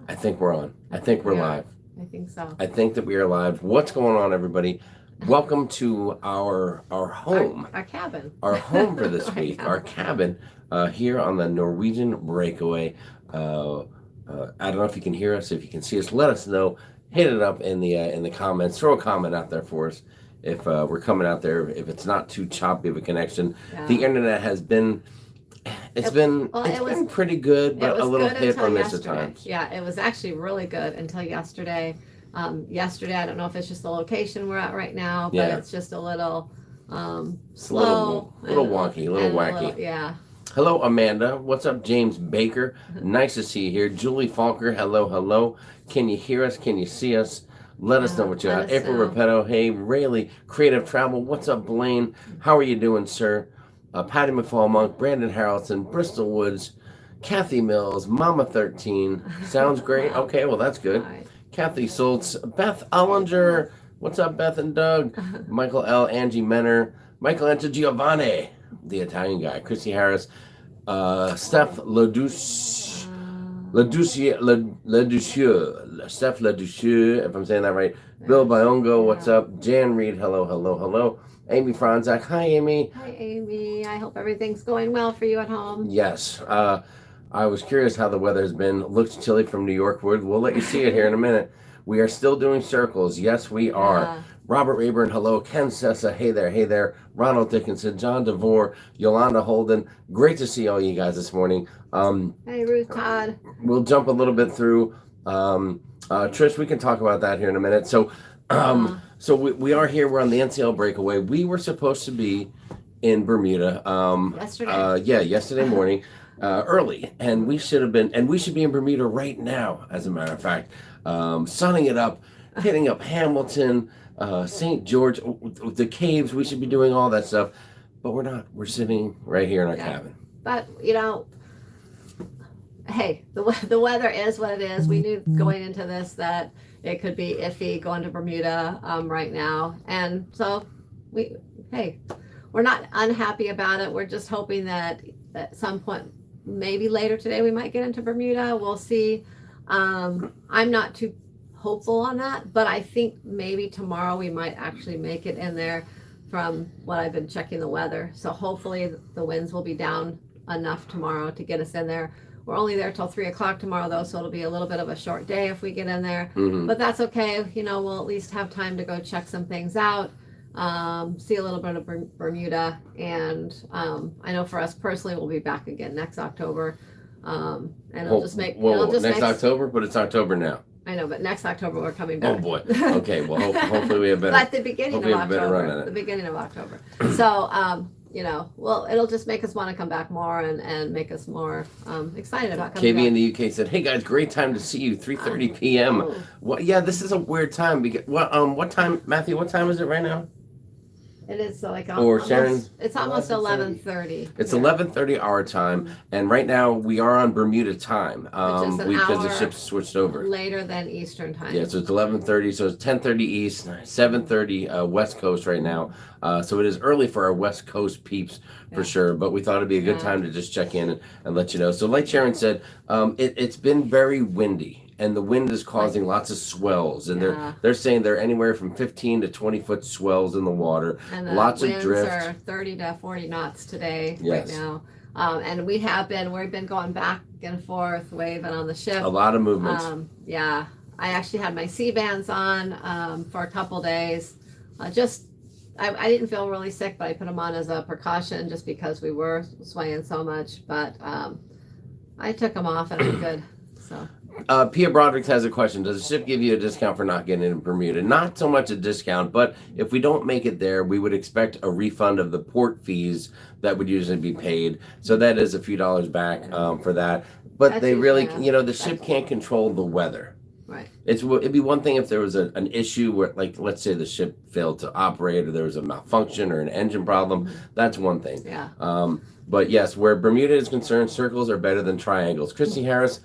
I think we're on. I think we're live. I think so. I think that we are live. What's going on, everybody? Welcome to our home. Our cabin. Our home for this week. Our cabin here on the Norwegian Breakaway. I don't know if you can hear us. If you can see us, let us know. Hit it up in the comments. Throw a comment out there for us if we're coming out there. If it's not too choppy of a connection. Yeah. The internet has been. It's been pretty good, but a little hit or miss at times. Yeah, it was actually really good until yesterday. Yesterday, I don't know if it's just the location we're at right now, but it's just a little slow, a little wonky, a little wacky. Yeah. Hello, Amanda. What's up, James Baker? Nice to see you here. Julie Falker. Hello, hello. Can you hear us? Can you see us? Let us know what you got. April Repetto. Hey, Rayleigh. Creative Travel. What's up, Blaine? How are you doing, sir? Patty McFall Monk, Brandon Harrelson, Bristol Woods, Kathy Mills, Mama 13. Sounds great. Okay, well, that's good. Right. Kathy Soltz, Beth Ollinger. What's up, Beth and Doug? Michael L. Angie Menner, Michael Anta Giovanni, the Italian guy, Chrissy Harris, Steph Leducieux, Steph Leducieux, if I'm saying that right. Bill Biongo, what's up? Jan Reed, hello, hello, hello. Amy Franzak. Hi, Amy. Hi, Amy. I hope everything's going well for you at home. Yes. I was curious how the weather has been. Looks chilly from New York. We'll let you see it here in a minute. We are still doing circles. Yes, we are. Yeah. Robert Rayburn, hello. Ken Sessa, hey there, hey there. Ronald Dickinson, John DeVore, Yolanda Holden. Great to see all you guys this morning. Hey, Ruth Todd. We'll jump a little bit through. Trish, we can talk about that here in a minute. So we are here. We're on the NCL Breakaway. We were supposed to be in Bermuda. Yesterday. Yesterday morning, early, and we should be in Bermuda right now. As a matter of fact, sunning it up, hitting up Hamilton, St. George, the caves. We should be doing all that stuff, but we're not. We're sitting right here in our cabin. But hey, the weather is what it is. We knew going into this that it could be iffy going to Bermuda right now. And so we're not unhappy about it. We're just hoping that at some point, maybe later today, we might get into Bermuda. We'll see. I'm not too hopeful on that, but I think maybe tomorrow we might actually make it in there from what I've been checking the weather. So hopefully the winds will be down enough tomorrow to get us in there. We're only there till 3 o'clock tomorrow, though, so it'll be a little bit of a short day if we get in there. Mm-hmm. But that's okay. We'll at least have time to go check some things out, see a little bit of Bermuda. And I know for us personally, we'll be back again next October. And it'll just make... next October? But it's October now. I know, but next October we're coming back. Oh, boy. Okay, well, hopefully we have better... But the beginning of October. The beginning of October. So... it'll just make us want to come back more and make us more excited about coming KB back. in the UK said, "Hey guys, great time to see you. 3:30 p.m." Well, yeah, this is a weird time because what time, Matthew? What time is it right now? It is Sharon? It's almost 11:30. It's 11:30 our time, and right now we are on Bermuda time because the ship switched over later than Eastern time. Yeah, so it's 11:30, so it's 10:30 East, 7:30 West Coast right now. So it is early for our West Coast peeps for sure, but we thought it'd be a good time to just check in and let you know. So like Sharon said, it's been very windy. And the wind is causing lots of swells, and they're saying they're anywhere from 15 to 20 foot swells in the water. And the lots winds of drift. Are 30 to 40 knots today right now. And we've been going back and forth, waving on the ship. A lot of movements. I actually had my C-bands on for a couple days. I didn't feel really sick, but I put them on as a precaution just because we were swaying so much. But I took them off and I'm good. So. Pia Broderick has a question. Does the ship give you a discount for not getting in Bermuda? Not so much a discount, but if we don't make it there, we would expect a refund of the port fees that would usually be paid. So that is a few dollars back for that. But they really, the ship can't control the weather. Right. It'd be one thing if there was an issue where, like, let's say the ship failed to operate or there was a malfunction or an engine problem. That's one thing. Yeah. But yes, where Bermuda is concerned, circles are better than triangles. Christy Harris,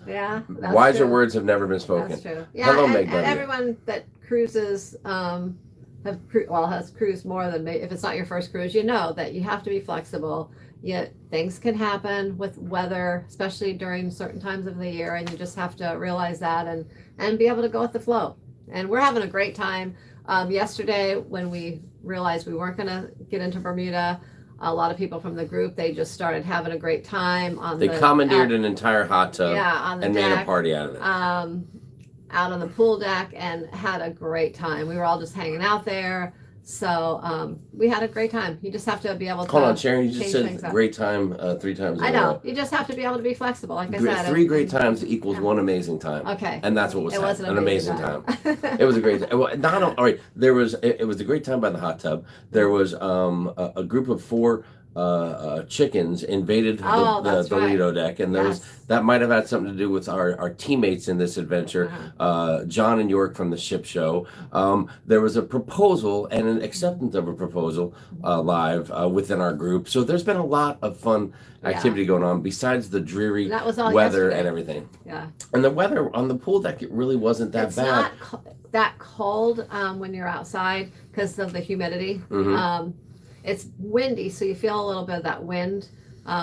wiser words have never been spoken. That's true. Yeah, Hello, and everyone that cruises has cruised more than if it's not your first cruise, that you have to be flexible. Yet things can happen with weather, especially during certain times of the year, and you just have to realize that and be able to go with the flow. And we're having a great time. Yesterday, when we realized we weren't going to get into Bermuda, a lot of people from the group, they just started having a great time They commandeered an entire hot tub on the and deck, made a party out of it. Out on the pool deck, and had a great time. We were all just hanging out there. So we had a great time. You just have to be able to. Hold on, Sharon. You just said great time 3 times. I know. You just have to be able to be flexible. Like I said, 3 great times equals 1 amazing time. Okay. And that's what was an amazing time. It was a great time. Well, all right. There was it was a great time by the hot tub. There was a group of 4 chickens invaded the Lido deck, and that might have had something to do with our teammates in this adventure, John and York from the ship show. There was a proposal and an acceptance of a proposal live within our group, so there's been a lot of fun activity going on besides the dreary weather and everything. And the weather on the pool deck, it really wasn't that bad. It's not that cold when you're outside because of the humidity. It's windy, so you feel a little bit of that wind,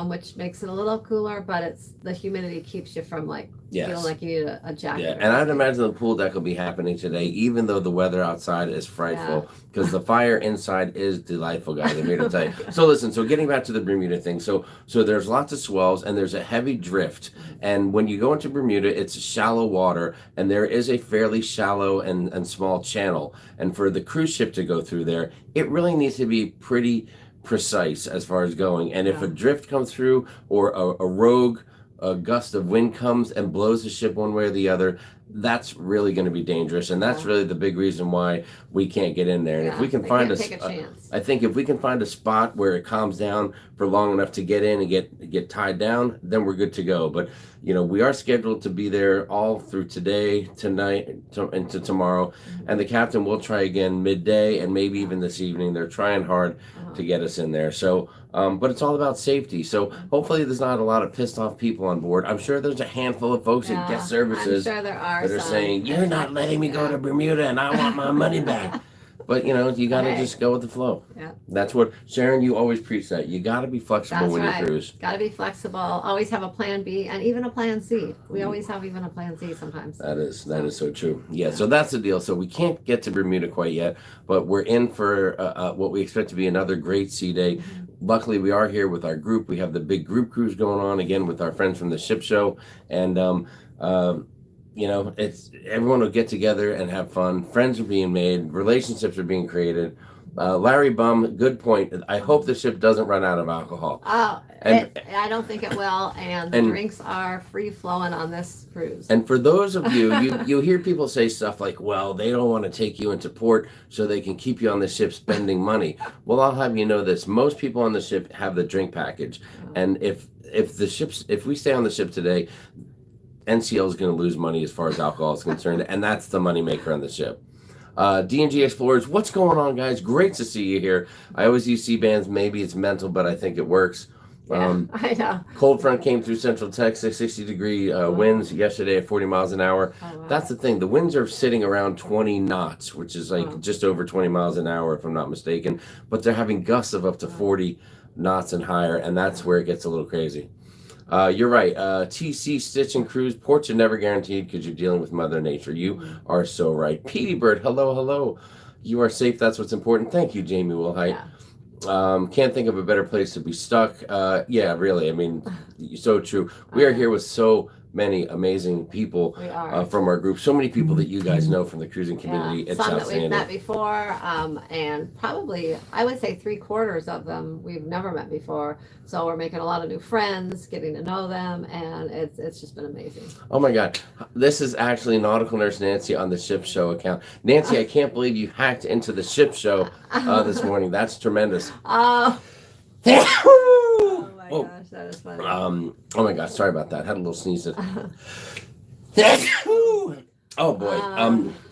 which makes it a little cooler, but the humidity keeps you from feeling like you need a jacket. Yeah, and I'd imagine the pool deck will be happening today, even though the weather outside is frightful, because the fire inside is delightful, guys. I'm here to tell you. So listen, getting back to the Bermuda thing, so there's lots of swells and there's a heavy drift, and when you go into Bermuda, it's shallow water, and there is a fairly shallow and small channel, and for the cruise ship to go through there, it really needs to be pretty precise as far as going, and if a drift comes through or a rogue gust of wind comes and blows the ship one way or the other, that's really going to be dangerous, and that's really the big reason why we can't get in there. And if we can find I think if we can find a spot where it calms down for long enough to get in and get tied down, then we're good to go. But we are scheduled to be there all through today, tonight, into tomorrow, and the captain will try again midday and maybe even this evening. They're trying hard to get us in there. So but it's all about safety. So hopefully there's not a lot of pissed off people on board. I'm sure there's a handful of folks at guest services I'm sure there are that are saying, you're not letting me go to Bermuda and I want my money back. But you got to just go with the flow. Yeah. That's what, Sharon, you always preach that. You got to be flexible when you cruise. Got to be flexible. Always have a plan B and even a plan C. We always have even a plan C sometimes. That is so true. Yeah, so that's the deal. So we can't get to Bermuda quite yet, but we're in for what we expect to be another great sea day. Luckily, we are here with our group. We have the big group cruise going on again with our friends from the ship show. And, it's everyone will get together and have fun. Friends are being made. Relationships are being created. Larry Bum, good point. I hope the ship doesn't run out of alcohol. I don't think it will. And the drinks are free flowing on this cruise. And for those of you hear people say stuff like, well, they don't want to take you into port so they can keep you on the ship spending money. Well, I'll have you know this. Most people on the ship have the drink package. And if we stay on the ship today, NCL is going to lose money as far as alcohol is concerned, and that's the money maker on the ship. D&G Explorers, what's going on, guys? Great to see you here. I always use C-bands. Maybe it's mental, but I think it works. I know. Cold front came through Central Texas, 60-degree winds yesterday at 40 miles an hour. Oh, wow. That's the thing. The winds are sitting around 20 knots, which is just over 20 miles an hour, if I'm not mistaken. But they're having gusts of up to 40 knots and higher, and that's where it gets a little crazy. You're right. TC, Stitch, and Cruise, ports are never guaranteed because you're dealing with Mother Nature. You are so right. Petey Bird, hello. You are safe. That's what's important. Thank you, Jamie Wilhite. Can't think of a better place to be stuck. Yeah, really. I mean, so true. We are here with so many amazing people from our group. So many people that you guys know from the cruising community. It's some outstanding. That we've met before, and probably, I would say 3/4 of them we've never met before. So we're making a lot of new friends, getting to know them, and it's just been amazing. Oh my God. This is actually Nautical Nurse Nancy on the Ship Show account. Nancy, I can't believe you hacked into the Ship Show this morning. That's tremendous. Oh. Oh gosh, that is funny. Oh my gosh, sorry about that. Had a little sneeze. Oh boy.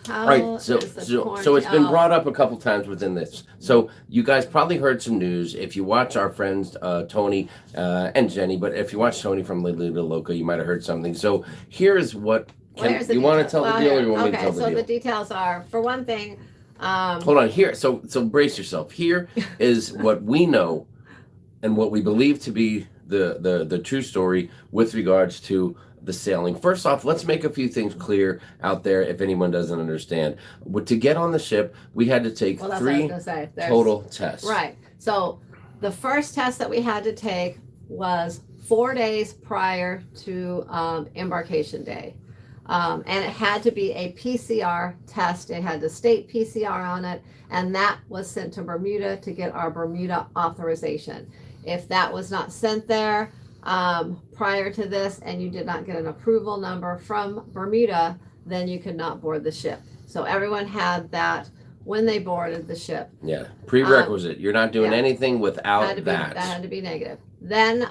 Right. So it's been brought up a couple times within this. So you guys probably heard some news if you watch our friends Tony and Jenny, but if you watch Tony from Lido Loco, you might have heard something. So here is what you want to tell the deal, or you want me to tell the deal? Okay, so the details are, for one thing, hold on here. So brace yourself. Here is what we know. and what we believe to be the true story with regards to the sailing. First off, let's make a few things clear out there if anyone doesn't understand. To get on the ship, we had to take Well, that's what I was 3 gonna say. total tests. Right. So the first test that we had to take was 4 days prior to embarkation day. And it had to be a PCR test. It had the state PCR on it, and that was sent to Bermuda to get our Bermuda authorization. If that was not sent there prior to this and you did not get an approval number from Bermuda, then you could not board the ship. So everyone had that when they boarded the ship. Yeah, prerequisite. You're not doing yeah. anything without that. That had to be negative. Then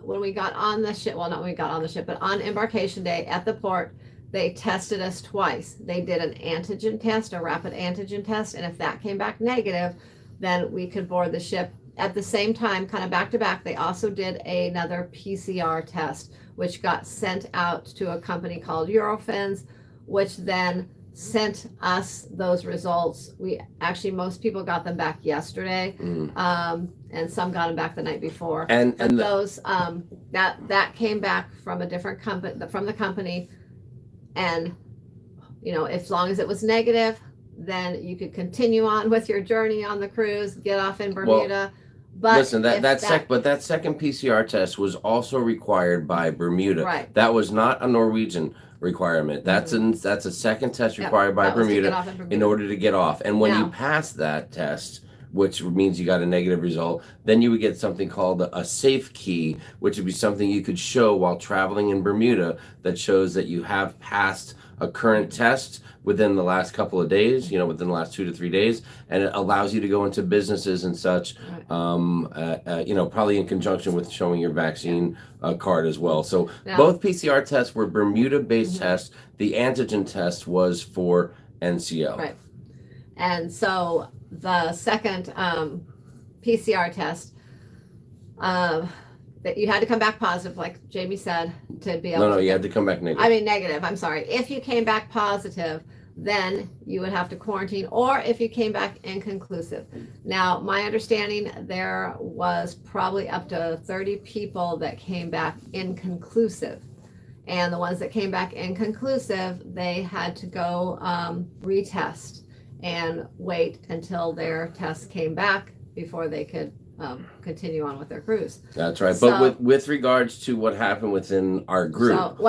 when we got on the ship, well, not when we got on the ship, but on embarkation day at the port, they tested us twice. They did an antigen test, a rapid antigen test, and if that came back negative, then we could board the ship. At the same time, kind of back to back, they also did another PCR test, which got sent out to a company called Eurofins, which then sent us those results. Most people got them back yesterday, and some got them back the night before. And those that came back from a different company, from the company, and as long as it was negative, then you could continue on with your journey on the cruise, get off in Bermuda. But listen, that second PCR test was also required by Bermuda. Right. That was not a Norwegian requirement. That's a second test required by Bermuda in order to get off. And when you pass that test, which means you got a negative result, then you would get something called a safe key, which would be something you could show while traveling in Bermuda that shows that you have passed a current test within the last couple of days, within the last 2 to 3 days, and it allows you to go into businesses and such, probably in conjunction with showing your vaccine card as well. So both PCR tests were Bermuda-based tests. The antigen test was for NCO. Right. And so the second PCR test, that you had to come back positive, like Jamie said, to be able you had to come back negative. I mean, negative, I'm sorry. If you came back positive, then you would have to quarantine, or if you came back inconclusive. Now, my understanding, there was probably up to 30 people that came back inconclusive. And the ones that came back inconclusive, they had to go retest and wait until their tests came back before they could continue on with their cruise. That's right. But with regards to what happened within our group.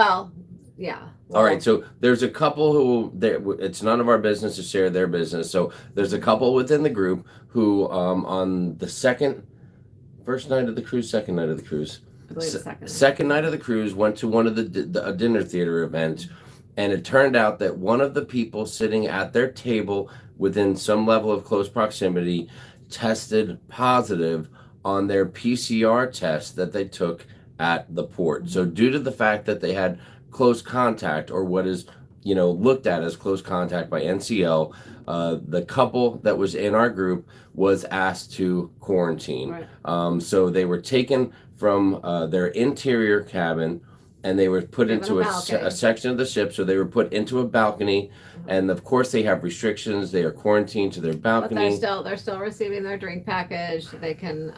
All right. So there's a couple who, it's none of our business to share their business. So there's a couple within the group who on the second night of the cruise, second night of the cruise, went to one of a dinner theater event. And it turned out that one of the people sitting at their table within some level of close proximity tested positive on their PCR test that they took at the port. So due to the fact that they had close contact, or what is looked at as close contact by NCL, the couple that was in our group was asked to quarantine. Right. So they were taken from their interior cabin, and they were put into a section of the ship. So they were put into a balcony, and of course they have restrictions. They are quarantined to their balcony. But they're still receiving their drink package. They can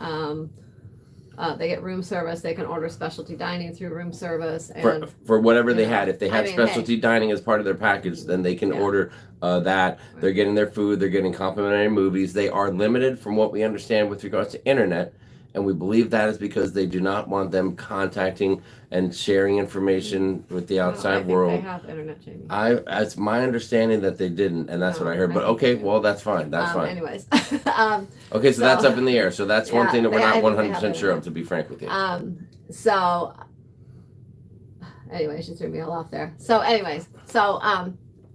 they get room service. They can order specialty dining through room service. And for whatever they had. If they had specialty dining as part of their package, then they can order that. Right. They're getting their food. They're getting complimentary movies. They are limited from what we understand with regards to internet. And we believe that is because they do not want them contacting and sharing information with the outside world. They have internet, Jamie. It's my understanding that they didn't, and that's what I heard. But okay, well, that's fine. That's fine. Anyways. Okay, so that's up in the air. So that's one thing that we're not 100% sure of, to be frank with you. Anyways, you threw me all off there.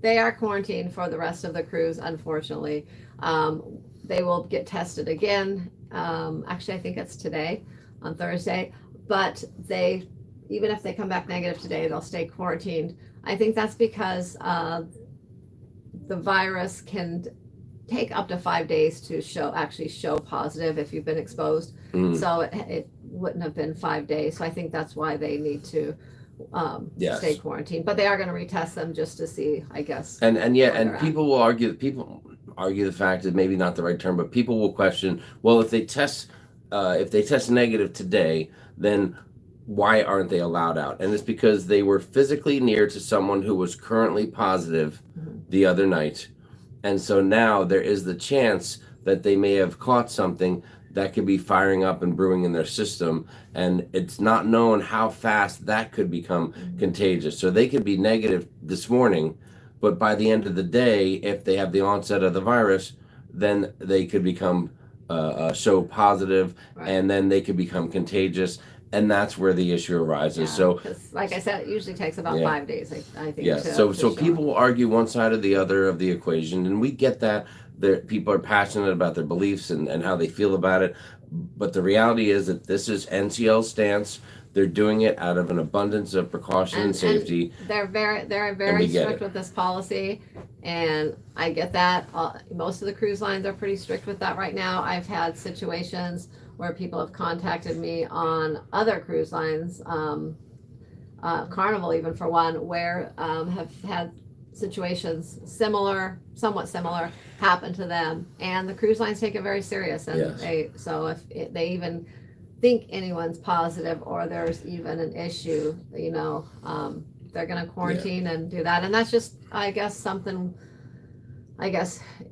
They are quarantined for the rest of the cruise, unfortunately. They will get tested again. Actually, I think it's today, on Thursday, but even if they come back negative today, they'll stay quarantined. I think that's because the virus can take up to 5 days to show positive if you've been exposed. So it wouldn't have been 5 days. So I think that's why they need to stay quarantined. But they are going to retest them just to see, I guess. And people will argue the fact that maybe not the right term, but people will question, well, if they test if they test negative today, then why aren't they allowed out? And it's because they were physically near to someone who was currently positive the other night. And so now there is the chance that they may have caught something that could be firing up and brewing in their system. And it's not known how fast that could become contagious. So they could be negative this morning, but by the end of the day, if they have the onset of the virus, then they could become so positive, and then they could become contagious. And that's where the issue arises. So, like I said, it usually takes about 5 days, I think. Yes. So people will argue one side or the other of the equation, and we get that. People are passionate about their beliefs and how they feel about it. But the reality is that this is NCL's stance. They're doing it out of an abundance of precaution and safety. And they're very strict with this policy, and I get that. Most of the cruise lines are pretty strict with that right now. I've had situations where people have contacted me on other cruise lines, Carnival even for one, where have had situations somewhat similar happen to them, and the cruise lines take it very serious. And if they even think anyone's positive or there's even an issue, they're going to quarantine and do that. And that's just, I guess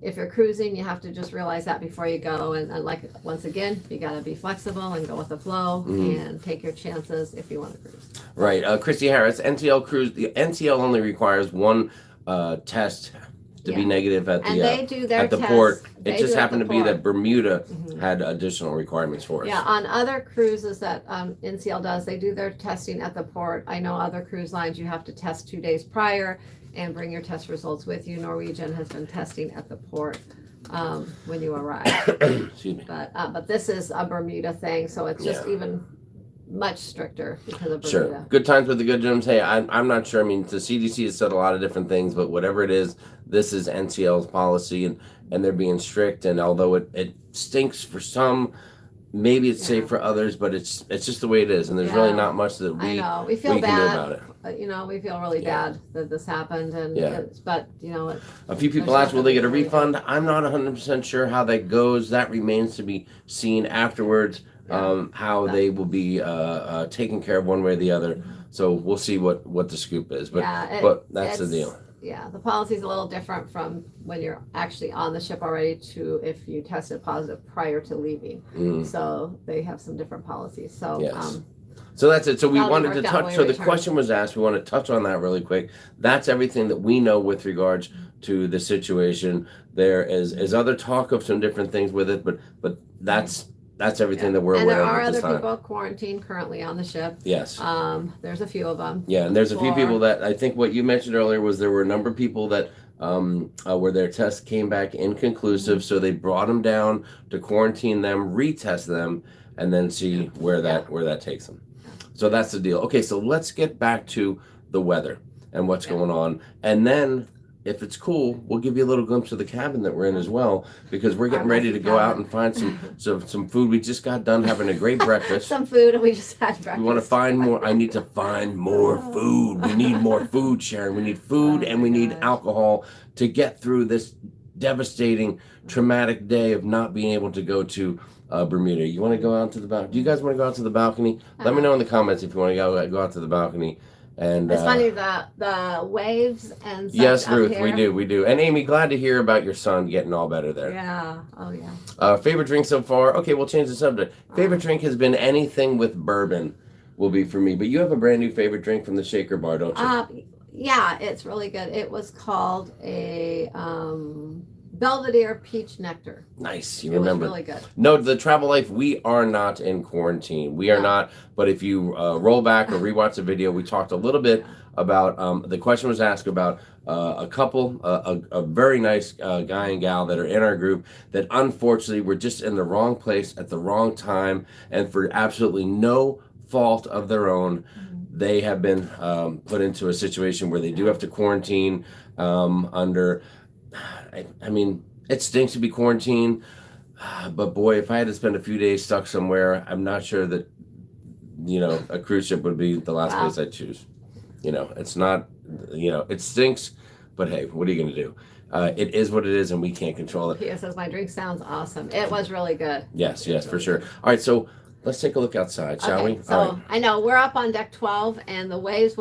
if you're cruising, you have to just realize that before you go. And like, once again, you got to be flexible and go with the flow and take your chances if you want to cruise. Right. Christy Harris, NCL cruise. The NCL only requires one test to be negative at the they do their at the tests. port. It just happened to be that Bermuda had additional requirements for us. Yeah, on other cruises that NCL does, they do their testing at the port. I know other cruise lines, you have to test 2 days prior and bring your test results with you. Norwegian has been testing at the port when you arrive. Excuse me. But this is a Bermuda thing, so it's just even much stricter because of Bermuda. Sure. Good times with the good germs. Hey, I'm not sure. I mean, the CDC has said a lot of different things, but whatever it is, this is NCL's policy, and they're being strict. And although it stinks for some, maybe it's safe for others, but it's just the way it is, and there's really not much that we feel bad. Can do about it. We feel really bad that this happened, and a few people asked, will they get a refund? I'm not 100% sure how that goes. That remains to be seen afterwards. How they will be taken care of one way or the other. So we'll see what the scoop is. But that's the deal. Yeah, the policy's a little different from when you're actually on the ship already to if you tested positive prior to leaving. So they have some different policies. So so that's it. So we wanted to touch. So the question was asked. We want to touch on that really quick. That's everything that we know with regards to the situation. There is other talk of some different things with it, but that's everything that we're aware of at this time. And there are other people quarantined currently on the ship. Yes. There's a few of them. Yeah, and there's a few people that I think what you mentioned earlier was there were a number of people that where their test came back inconclusive, so they brought them down to quarantine them, retest them, and then see where that takes them. So that's the deal. Okay, so let's get back to the weather and what's going on, and then, if it's cool, we'll give you a little glimpse of the cabin that we're in as well, because we're getting ready to go out and find some food. We just got done having a great breakfast. Some food, and we just had breakfast. We want to find more. I need to find more food. We need more food, Sharon. We need food and we need alcohol to get through this devastating, traumatic day of not being able to go to Bermuda. You want to go out to the balcony? Do you guys want to go out to the balcony? Let me know in the comments if you want to go out to the balcony. And it's funny, the waves and such. Yes, Ruth, here. we do. And Amy, glad to hear about your son getting all better there. Yeah. Oh yeah. Favorite drink so far? Okay, we'll change the subject. Favorite drink has been anything with bourbon will be for me. But you have a brand new favorite drink from the Shaker Bar, don't you? Yeah, it's really good. It was called a Belvedere Peach Nectar. Nice, you remember. It was really good. No, the Travel Life, we are not in quarantine. We are not, but if you roll back or rewatch the video, we talked a little bit about, the question was asked about a couple, a very nice guy and gal that are in our group that unfortunately were just in the wrong place at the wrong time, and for absolutely no fault of their own, they have been put into a situation where they do have to quarantine under... I mean, it stinks to be quarantined, but boy, if I had to spend a few days stuck somewhere, I'm not sure that, a cruise ship would be the last place I'd choose. It's not, it stinks, but hey, what are you going to do? it is what it is, and we can't control it. Pia says my drink sounds awesome. It was really good. Yes, for sure. All right, so let's take a look outside, shall we? So All right. I know we're up on deck 12, and the waves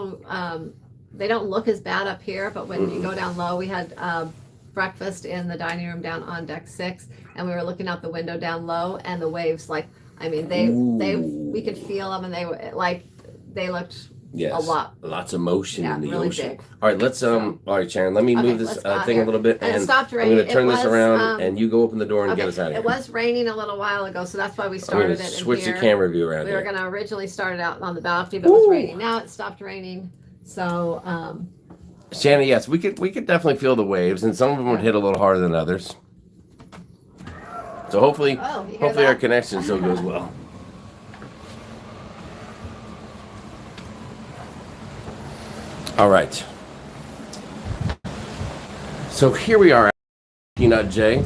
they don't look as bad up here, but when you go down low, we had breakfast in the dining room down on deck 6, and we were looking out the window down low, and the waves, like, I mean, we could feel them, and they were like, they looked a lot. Lots of motion in the really ocean. big. All right, let's all right, Sharon, let me move this thing a little bit, and it stopped I'm raining. going to turn this around, was, and you go open the door and get us out of here. It was raining a little while ago, so that's why we I'm started going to it in switch here. the camera view around We here. were going to originally start it out on the balcony, but it was raining. Now it stopped raining, so Shannon, yes, we could definitely feel the waves, and some of them would hit a little harder than others. So hopefully our connection still goes well. All right. So here we are, Peanut J.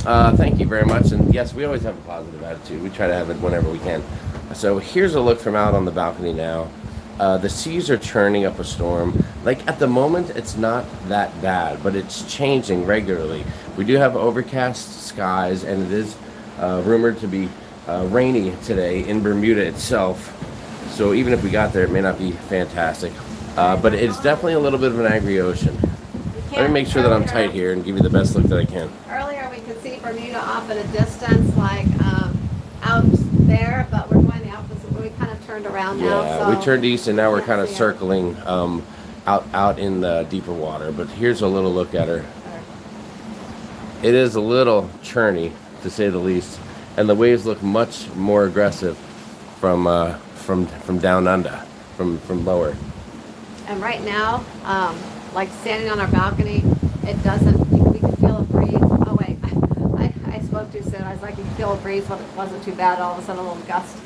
Thank you very much, and yes, we always have a positive attitude. We try to have it whenever we can. So here's a look from out on the balcony now. The seas are churning up a storm. Like at the moment, it's not that bad, but it's changing regularly. We do have overcast skies, and it is rumored to be rainy today in Bermuda itself. So even if we got there, it may not be fantastic. But it's definitely a little bit of an angry ocean. Let me make sure that I'm tight here and give you the best look that I can. Earlier we could see Bermuda off at a distance, like out there, but we're going the opposite. We kind of turned around now. Yeah, we turned east, and now we're kind of circling out in the deeper water. But here's a little look at her. It is a little churny, to say the least, and the waves look much more aggressive from down under, from lower. And right now, like standing on our balcony, it doesn't. We can feel a breeze. Oh wait, I spoke too soon. I was like, you can feel a breeze, but it wasn't too bad. All of a sudden, a little gust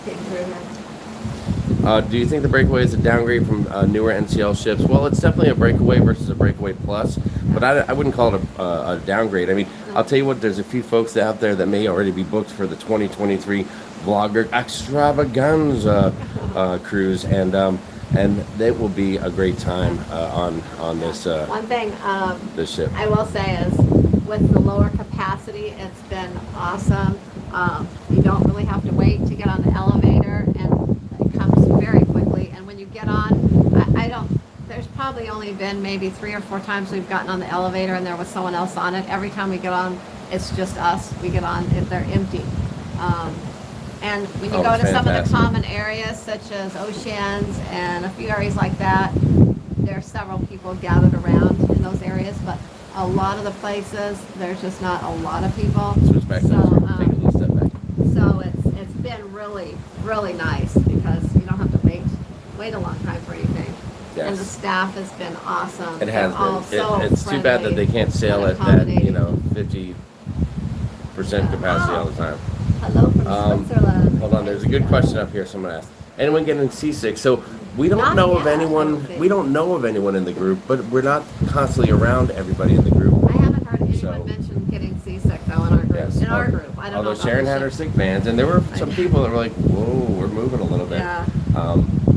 came through here. Do you think the Breakaway is a downgrade from newer NCL ships? Well, it's definitely a Breakaway versus a Breakaway Plus, but I wouldn't call it a downgrade. I mean, I'll tell you what, there's a few folks out there that may already be booked for the 2023 Vlogger Extravaganza cruise, and it will be a great time on this One thing this ship. I will say is, with the lower capacity, it's been awesome. You don't really have to wait to get on the elevator, and it comes very quickly. And when you get on, I don't. There's probably only been maybe 3 or 4 times we've gotten on the elevator and there was someone else on it. Every time we get on, it's just us. We get on, they're empty. And when you go to some of the common areas, such as Oceans and a few areas like that, there are several people gathered around in those areas. But a lot of the places, there's just not a lot of people. Switch back. So, take a little step back. So it's been really, really nice because you don't have to wait a long time for anything. Yes. And the staff has been awesome. It has They're been. It's too bad that they can't sail at that 50% capacity all the time. Hello from Switzerland. Hold on, there's a good question up here. Someone asked, anyone getting seasick? So we don't know of anyone. We don't know of anyone in the group, but we're not constantly around everybody in the group. I haven't heard anyone mention getting seasick though in our group. Yes. In our group, I don't know. Although Sharon had her sick bands, and there were some people that were like, "Whoa, we're moving a little bit." Yeah.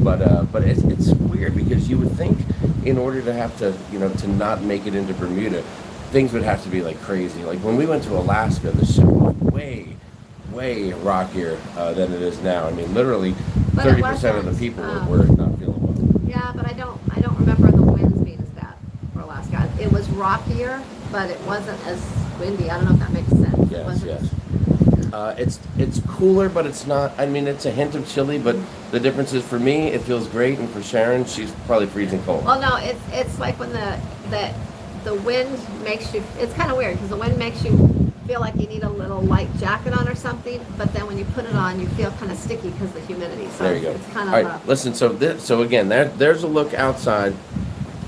But it's weird because you would think in order to have to to not make it into Bermuda, things would have to be like crazy. Like when we went to Alaska, the ship was way rockier than it is now. I mean, literally 30% of the people were not feeling well. Yeah, but I don't remember the winds being as bad for Alaska. It was rockier, but it wasn't as windy. I don't know if that makes sense. Yes. It's cooler, but it's not. I mean, it's a hint of chilly, but the difference is for me, it feels great, and for Sharon, she's probably freezing cold. Well, no, it's like when the wind makes you. It's kind of weird because the wind makes you feel like you need a little light jacket on or something, but then when you put it on, you feel kind of sticky because of the humidity. So there you go. It's kind of. All right, listen. So again, there's a look outside.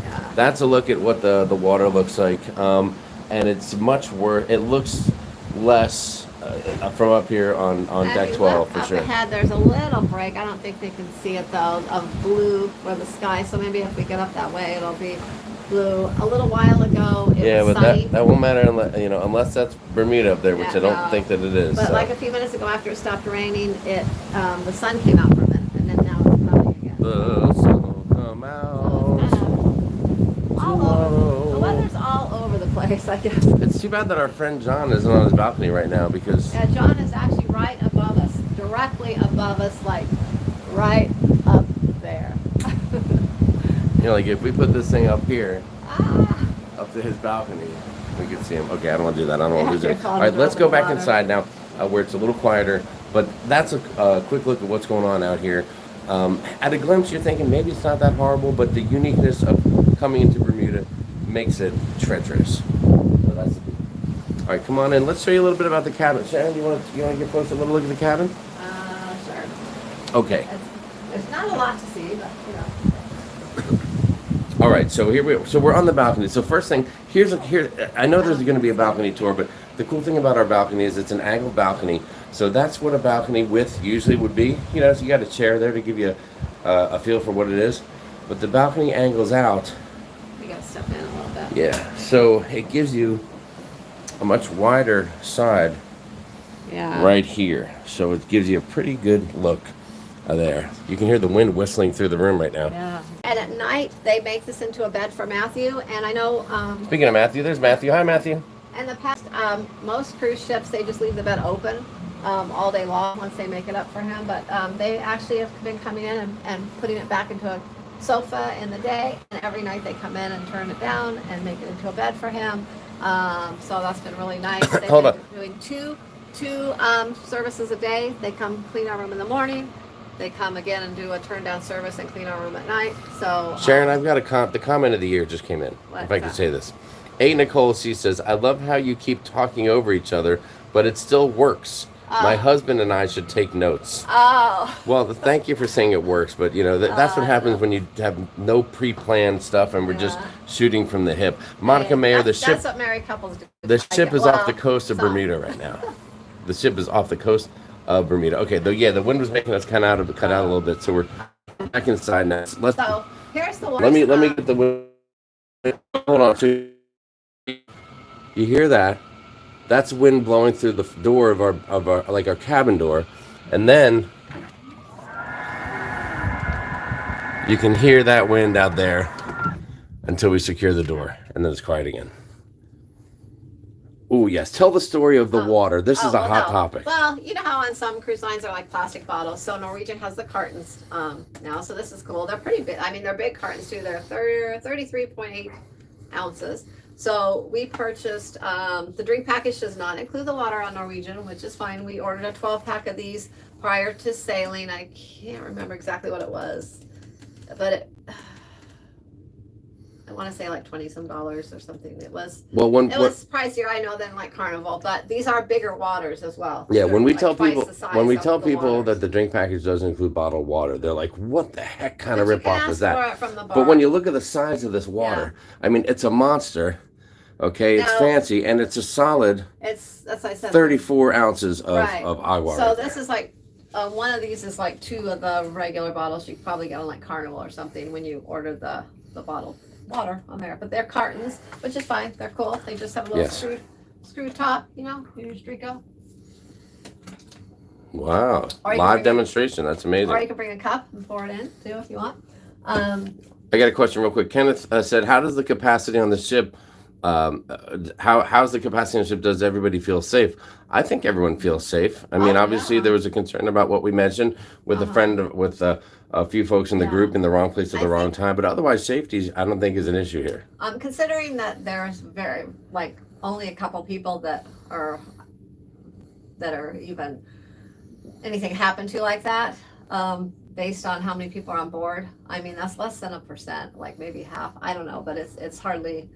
Yeah. That's a look at what the water looks like, and it's much worse. It looks less from up here on deck 12 for sure. Up ahead, there's a little break. I don't think they can see it though, of blue where the sky. So maybe if we get up that way, it'll be blue. A little while ago, it was sunny. That won't matter unless that's Bermuda up there, which I don't think that it is. But like a few minutes ago, after it stopped raining, the sun came out from it, and then now it's cloudy again. The sun will come out. So all over. The weather's all over place, I guess. It's too bad that our friend John isn't on his balcony right now because Yeah, John is actually right above us, directly above us, like right up there. you know, like if we put this thing up here, Ah, up to his balcony, we could see him. Okay, I don't want to do that. I don't want to lose you're it. All calling right, it let's over go the back water. inside now, where it's a little quieter. But that's a quick look at what's going on out here. At a glimpse, you're thinking maybe it's not that horrible, but the uniqueness of coming into Bermuda makes it treacherous. So that's the deal. All right, come on in. Let's show you a little bit about the cabin. Sharon, you want to get close a little look at the cabin? Sure. Okay. There's not a lot to see, but you know. All right, so here we are. So we're on the balcony. So first thing, here. I know there's going to be a balcony tour, but the cool thing about our balcony is it's an angled balcony. So that's what a balcony width usually would be. You know, so you got a chair there to give you a feel for what it is. But the balcony angles out. We got to step in a little bit. Yeah. So it gives you a much wider side right here. So it gives you a pretty good look there. You can hear the wind whistling through the room right now. Yeah. And at night, they make this into a bed for Matthew. And I know. Speaking of Matthew, there's Matthew. Hi, Matthew. In the past, most cruise ships, they just leave the bed open all day long once they make it up for him. But they actually have been coming in and putting it back into a sofa in the day. And every night they come in and turn it down and make it into a bed for him. So that's been really nice. They've Hold been up. doing two services a day. They come clean our room in the morning. They come again and do a turn down service and clean our room at night. So Sharon, I've got the comment of the year just came in. What's if I could that? say this. A. Nicole, she says, I love how you keep talking over each other, but it still works. My husband and I should take notes. Oh. Well, thank you for saying it works, but you know that's what happens when you have no pre-planned stuff and we're just shooting from the hip. Monica Mayer, the ship. That's what married couples do. The ship is off the coast of some. Bermuda right now. The ship is off the coast of Bermuda. Okay, the wind was making us cut out a little bit, so we're back inside now. So here's the worst. Let me get the wind. Hold on. So you hear that? That's wind blowing through the door of our cabin door, and then you can hear that wind out there until we secure the door, and then it's quiet again. Oh yes, tell the story of the water. This is a hot topic. Well, you know how on some cruise lines are like plastic bottles. So Norwegian has the cartons now. So this is cool. They're pretty big. I mean, they're big cartons too. They're 33.8 ounces. So we purchased the drink package does not include the water on Norwegian, which is fine. We ordered a 12-pack of these prior to sailing. I can't remember exactly what it was, but I want to say like $20-some or something. It was was pricier, I know, than like Carnival, but these are bigger waters as well. Yeah, when we like tell people waters. that the drink package doesn't include bottled water, they're like, "What the heck kind of ripoff is that?" From the bar. But when you look at the size of this water, I mean, it's a monster. Okay, it's fancy, and it's a solid. That's I said 34 ounces of agua. So this is like one of these is like two of the regular bottles you probably get on like Carnival or something when you order the bottled water on there. But they're cartons, which is fine. They're cool. They just have a little screw top, you know, your Strico. Wow, live demonstration. That's amazing. Or you can bring a cup and pour it in too if you want. I got a question real quick. Kenneth said, "How does the capacity on the ship? How's the capacity on the ship? Does everybody feel safe?" I think everyone feels safe. I mean, obviously there was a concern about what we mentioned with a friend, with a few folks in the group in the wrong place at the wrong time, but otherwise safety, I don't think is an issue here. Considering that there's only a couple people that are even anything happened to like that, based on how many people are on board. I mean, that's less than 1%, like maybe half. I don't know, but it's hardly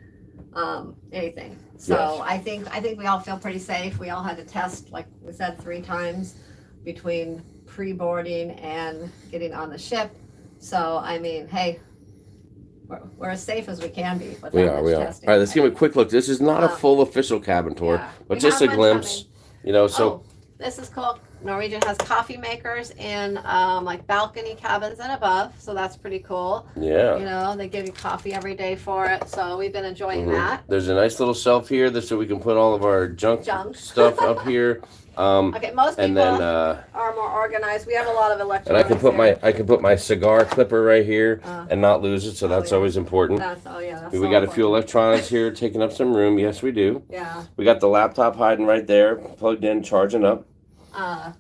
anything. So I think we all feel pretty safe. We all had to test, like we said, 3 times between pre-boarding and getting on the ship. So I mean, hey, we're as safe as we can be. We are. All right, let's give a quick look. This is not a full official cabin tour, but just a glimpse. You know, so this is cool. Norwegian has coffee makers in like balcony cabins and above, so that's pretty cool. Yeah. You know, they give you coffee every day for it, so we've been enjoying that. There's a nice little shelf here so we can put all of our junk. stuff up here. Okay, most people and then, are more organized. We have a lot of electronics. And I can put my cigar clipper right here and not lose it, so that's always important. That's we so got a few important. electronics here taking up some room. Yes, we do. Yeah. We got the laptop hiding right there, plugged in, charging up.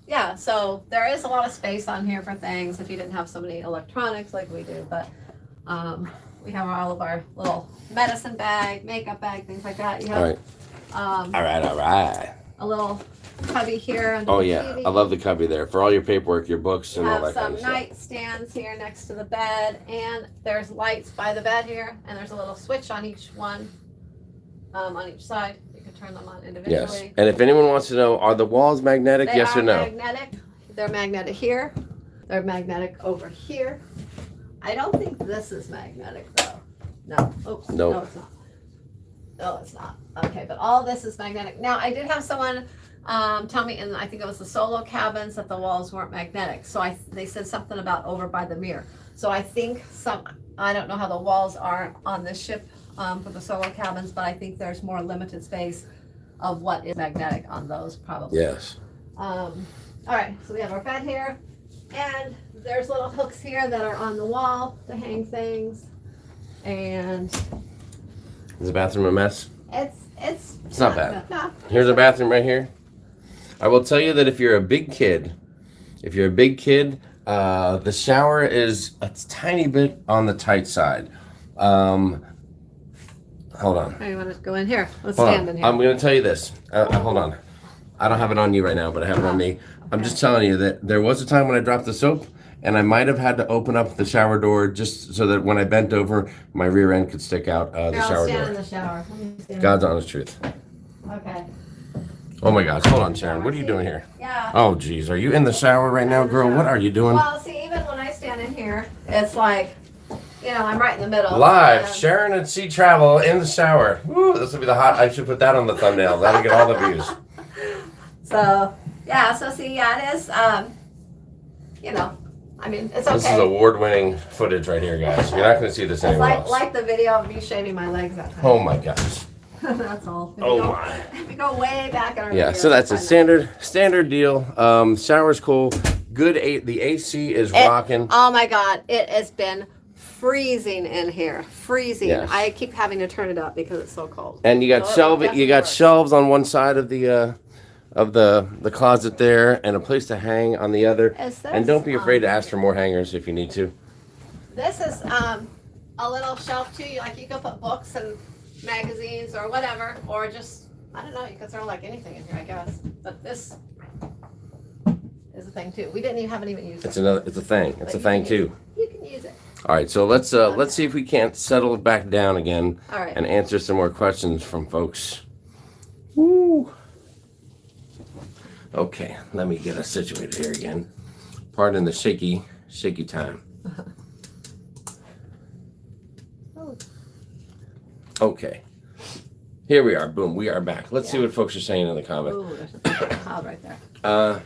Yeah, so there is a lot of space on here for things if you didn't have so many electronics like we do, but we have all of our little medicine bag, makeup bag, things like that. You have, all right. A little cubby here. Under Oh the yeah, TV. I love the cubby there for all your paperwork, your books, and all that kind of Some stuff. nightstands here next to the bed, and there's lights by the bed here, and there's a little switch on each one, on each side. You can turn them on individually. Yes, and if anyone wants to know, are the walls magnetic? They yes are or no? magnetic. They're magnetic here. They're magnetic over here. I don't think this is magnetic though. No. Oops. Nope. No, it's not. No, it's not. Okay, but all this is magnetic. Now, I did have someone tell me, and I think it was the solo cabins, that the walls weren't magnetic. So they said something about over by the mirror. So I think I don't know how the walls are on this ship for the solo cabins, but I think there's more limited space of what is magnetic on those probably. Yes. All right, so we have our bed here, and there's little hooks here that are on the wall to hang things, and Is the bathroom a mess? it's not bad. No. Here's a bathroom right here. I will tell you that if you're a big kid, the shower is a tiny bit on the tight side. Hold on. Hey, you want to go in here? Let's Hold stand on. in here. I'm going to tell you this. Hold on. I don't have it on you right now, but I have it on me. I'm just telling you that there was a time when I dropped the soap, and I might have had to open up the shower door just so that when I bent over, my rear end could stick out the Here, I'll shower stand door. in the shower. Let me stand. God's honest truth. Okay. Oh my gosh. Hold on, Sharon. What are you doing here? Yeah. Oh, geez. Are you in the shower right now, girl? What are you doing? Well, see, even when I stand in here, it's like, you know, I'm right in the middle. Live, And- Sharon at Sea Travel in the shower. Woo, this will be the hot. I should put that on the thumbnail. That'll get all the views. So, yeah, so see, yeah, it is, you know, I mean, it's okay. This is award-winning footage right here, guys. You're not going to see this It's anywhere like, else. like the video of me shaving my legs that time. Oh my gosh. That's all. If Oh you go, my. If you go way back in our Yeah, videos, so that's a it's fine. standard deal. Shower's cool. Good. The AC is rocking. Oh my God, it has been freezing in here. Freezing. Yes. I keep having to turn it up because it's so cold. And you got So it definitely works. shelves on one side of the closet there, and a place to hang on the other. Is this, And don't be afraid to ask for more hangers if you need to. This is a little shelf too. You can put books and magazines or whatever, or just, I don't know, you can throw like anything in here, I guess. But this is a thing too. We haven't even used it. It's a thing. It's But a you thing can too. You can use it. All right, so let's see if we can't settle it back down again All right. and answer some more questions from folks. Woo. Okay, let me get us situated here again. Pardon the shaky time. Okay, here we are. Boom, we are back. Let's see what folks are saying in the comments. Ooh, there's a cloud right there.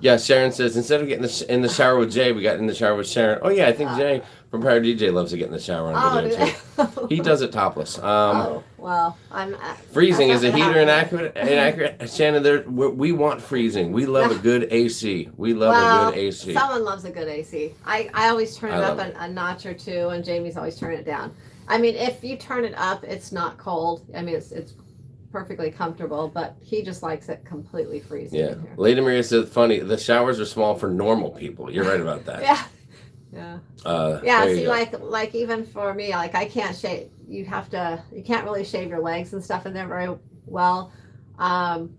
Yeah, Sharon says, instead of getting in the shower with Jay, we got in the shower with Sharon. Oh yeah, I think Jay from Power DJ loves to get in the shower on video too. He does it topless. Oh, well, I'm... Freezing is a that's not heater happening. inaccurate. Shannon, we want freezing. We love a good AC. We love a good AC. Someone loves a good AC. I always turn it up a notch or two, and Jamie's always turning it down. I mean, if you turn it up, it's not cold. I mean, it's perfectly comfortable, but he just likes it completely freezing Yeah. in here. Lady Maria says, funny, the showers are small for normal people. You're right about that. Yeah. Yeah. There you See, go. like even for me, like I can't shave. You can't really shave your legs and stuff in there very well. You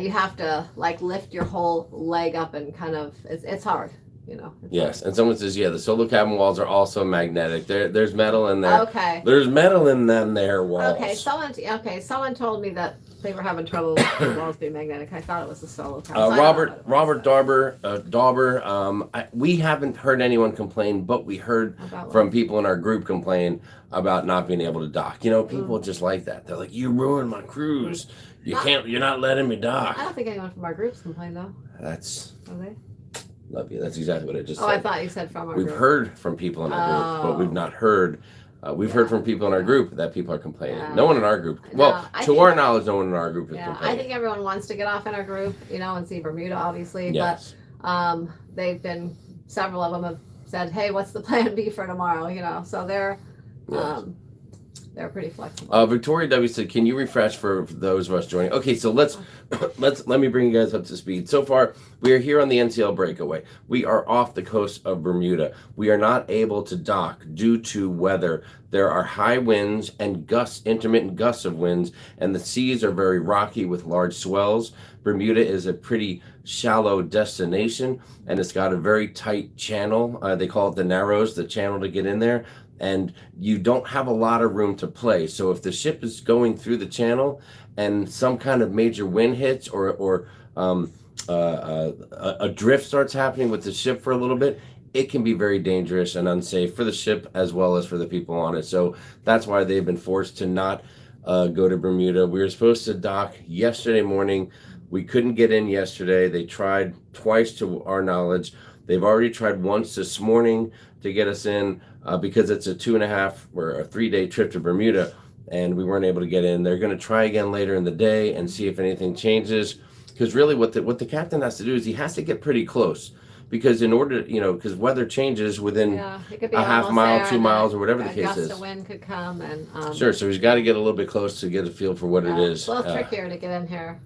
have to like lift your whole leg up and kind of, it's hard. It's Yes, and someone says, yeah, the solo cabin walls are also magnetic. There's metal in there. Okay. There's metal in them there walls. Okay, someone told me that they were having trouble with the walls being magnetic. I thought it was the solo cabin. Robert Dauber, we haven't heard anyone complain, but we heard from people in our group complain about not being able to dock. People just like that. They're like, you ruined my cruise. You're not letting me dock. I don't think anyone from our groups complained though. Are they? Love you. That's exactly what I just said. I thought you said from our group. We've heard from people in our group, but we've not heard. We've heard from people in our group that people are complaining. No one in our group. To our knowledge, no one in our group is complaining. I think everyone wants to get off in our group, and see Bermuda, obviously. Yes. But several of them have said, hey, what's the plan B for tomorrow? So they're they're pretty flexible. Victoria W said, "Can you refresh for those of us joining?" Okay, so let me bring you guys up to speed. So far, we are here on the NCL Breakaway. We are off the coast of Bermuda. We are not able to dock due to weather. There are high winds and intermittent gusts of winds, and the seas are very rocky with large swells. Bermuda is a pretty shallow destination, and it's got a very tight channel. They call it the Narrows, the channel to get in there. And you don't have a lot of room to play. So if the ship is going through the channel and some kind of major wind hits or a drift starts happening with the ship for a little bit, it can be very dangerous and unsafe for the ship as well as for the people on it. So that's why they've been forced to not go to Bermuda. We were supposed to dock yesterday morning. We couldn't get in yesterday. They tried twice to our knowledge. They've already tried once this morning to get us in because it's a 2.5 or a 3-day trip to Bermuda, and we weren't able to get in. They're going to try again later in the day and see if anything changes. Because really, what the captain has to do is he has to get pretty close, because in order, because weather changes within it could be a half mile, 2 miles, or whatever the case gust is. of wind could come and Sure. So he's got to get a little bit close to get a feel for what it is. It's a little trickier to get in here.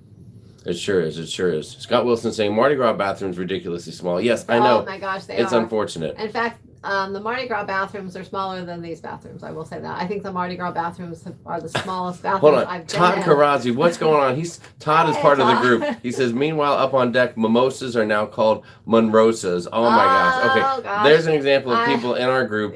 It sure is. Scott Wilson saying Mardi Gras bathroom's ridiculously small. Yes, I know. Oh my gosh, it's unfortunate. In fact, the Mardi Gras bathrooms are smaller than these bathrooms. I will say that. I think the Mardi Gras bathrooms are the smallest bathrooms Hold on. I've been Todd in. Karazi, what's going on? Todd is part of the group. He says, meanwhile, up on deck, mimosas are now called Monrosas. Oh my gosh. Okay, gosh. There's an example of people in our group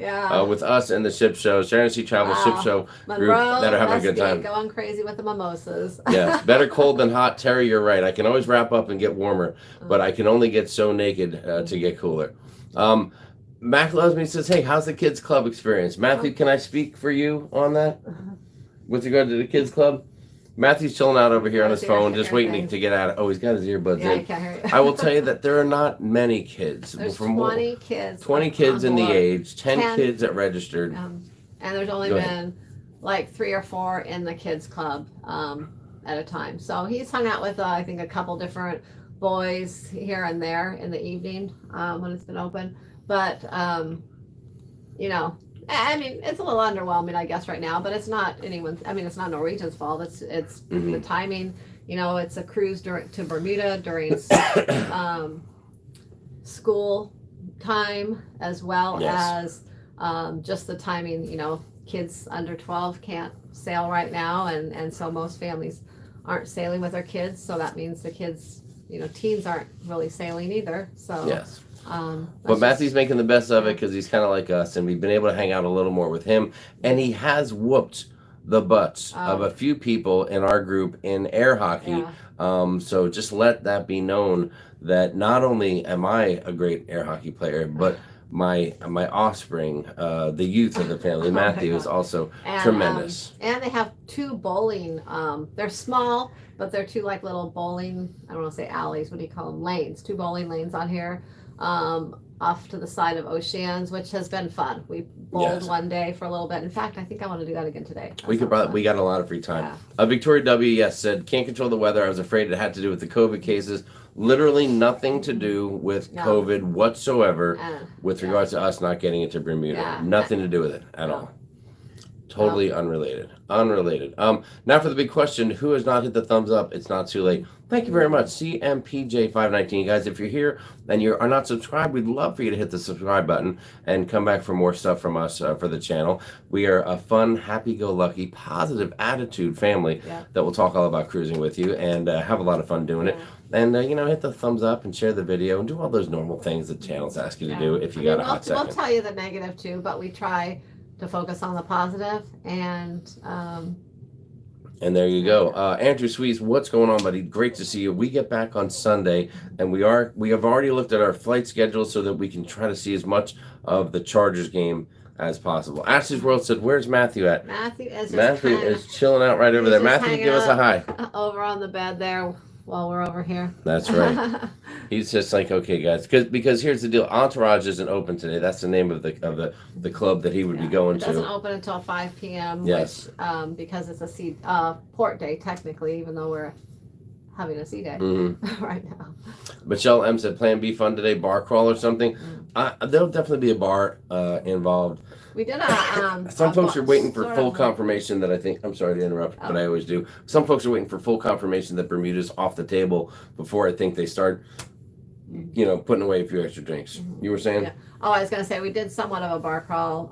with us in the ship show, Sharon Travel Ship Show group that are having a good time. Going crazy with the mimosas. Yes, better cold than hot. Terry, you're right. I can always wrap up and get warmer, but I can only get so naked to get cooler. Mac loves me, says, hey, how's the kids club experience? Matthew, can I speak for you on that with regard to the kids club? Matthew's chilling out over here on his phone, just waiting to get out. Oh, he's got his earbuds in. I can't hear you. I will tell you that there are not many kids. There's 20 kids. 20 kids in the age, 10 kids that registered. And there's only been like 3 or 4 in the kids club at a time. So he's hung out with, I think, a couple different boys here and there in the evening when it's been open. But, I mean, it's a little underwhelming, I guess, right now, but it's not it's not Norwegian's fault. It's the timing. It's a cruise to Bermuda during school time, as well as just the timing. Kids under 12 can't sail right now, and so most families aren't sailing with their kids. So that means the kids, teens aren't really sailing either. So yes. But Matthew's making the best of it because he's kind of like us, and we've been able to hang out a little more with him, and he has whooped the butts of a few people in our group in air hockey. So just let that be known that not only am I a great air hockey player, but my offspring, the youth of the family, Matthew, is also tremendous. And they have 2 bowling. They're small, but they're 2 like little bowling. I don't want to say alleys. What do you call them? Lanes. 2 bowling lanes on here. Off to the side of Oceans, which has been fun. We bowled one day for a little bit. In fact, I think I want to do that again today. We got a lot of free time. Victoria W. said, can't control the weather. I was afraid it had to do with the COVID cases. Literally nothing to do with COVID whatsoever with regards to us not getting into Bermuda. Nothing to do with it at all. Totally unrelated. Now for the big question, who has not hit the thumbs up? It's not too late. Thank you very much, CMPJ519. Guys, if you're here and you are not subscribed, we'd love for you to hit the subscribe button and come back for more stuff from us for the channel. We are a fun, happy-go-lucky, positive attitude family that will talk all about cruising with you and have a lot of fun doing it. And, hit the thumbs up and share the video and do all those normal things that channels ask you to do if you got a hot second. We'll tell you the negative too, but we try to focus on the positive. And there you go. Andrew Sweets, what's going on, buddy? Great to see you. We get back on Sunday, and we have already looked at our flight schedule so that we can try to see as much of the Chargers game as possible. Ashley's World said, "Where's Matthew at?" Matthew is chilling out right over there. Matthew, give us a hi. Over on the bed there while we're over here. That's right. He's just like, okay, guys, because here's the deal. Entourage isn't open today. That's the name of the club that he would be going to. It doesn't open until 5 p.m. Yes. Which, because it's a port day technically, even though we're having a sea day right now. Michelle M said, "Plan B fun today, bar crawl or something." There'll definitely be a bar involved. We did a some folks are waiting for full confirmation that I'm sorry to interrupt, but I always do. Some folks are waiting for full confirmation that Bermuda's off the table before I think they start, putting away a few extra drinks. You were saying? Yeah. Oh, I was going to say we did somewhat of a bar crawl.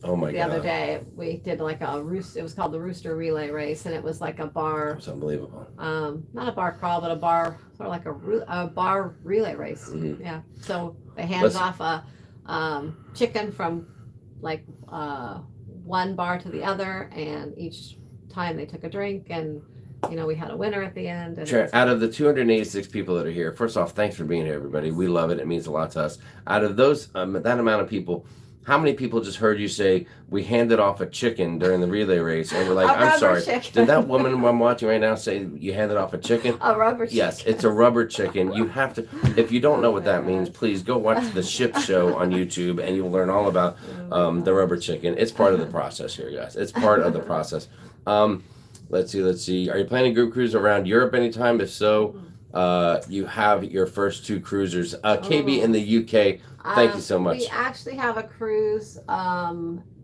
The other day we did like a roost. It was called the Rooster Relay Race, and it was like a bar. It's unbelievable. Not a bar crawl, but a bar, sort of like a bar relay race. Yeah. So they handed off a chicken from like one bar to the other, and each time they took a drink, and we had a winner at the end. And Sharon, out of the 286 people that are here, first off, thanks for being here, everybody. We love it. It means a lot to us. Out of those, that amount of people, how many people just heard you say, "We handed off a chicken during the relay race," and we're like, "I'm sorry." Did that woman I'm watching right now say you handed off a chicken? A rubber chicken. Yes, it's a rubber chicken. You have to, if you don't know what that means, please go watch the Ship Show on YouTube and you'll learn all about the rubber chicken. It's part of the process here, guys. It's part of the process. Let's see. Are you planning a group cruise around Europe anytime? If so, you have your first 2 cruisers. KB in the UK, thank you so much. We actually have a cruise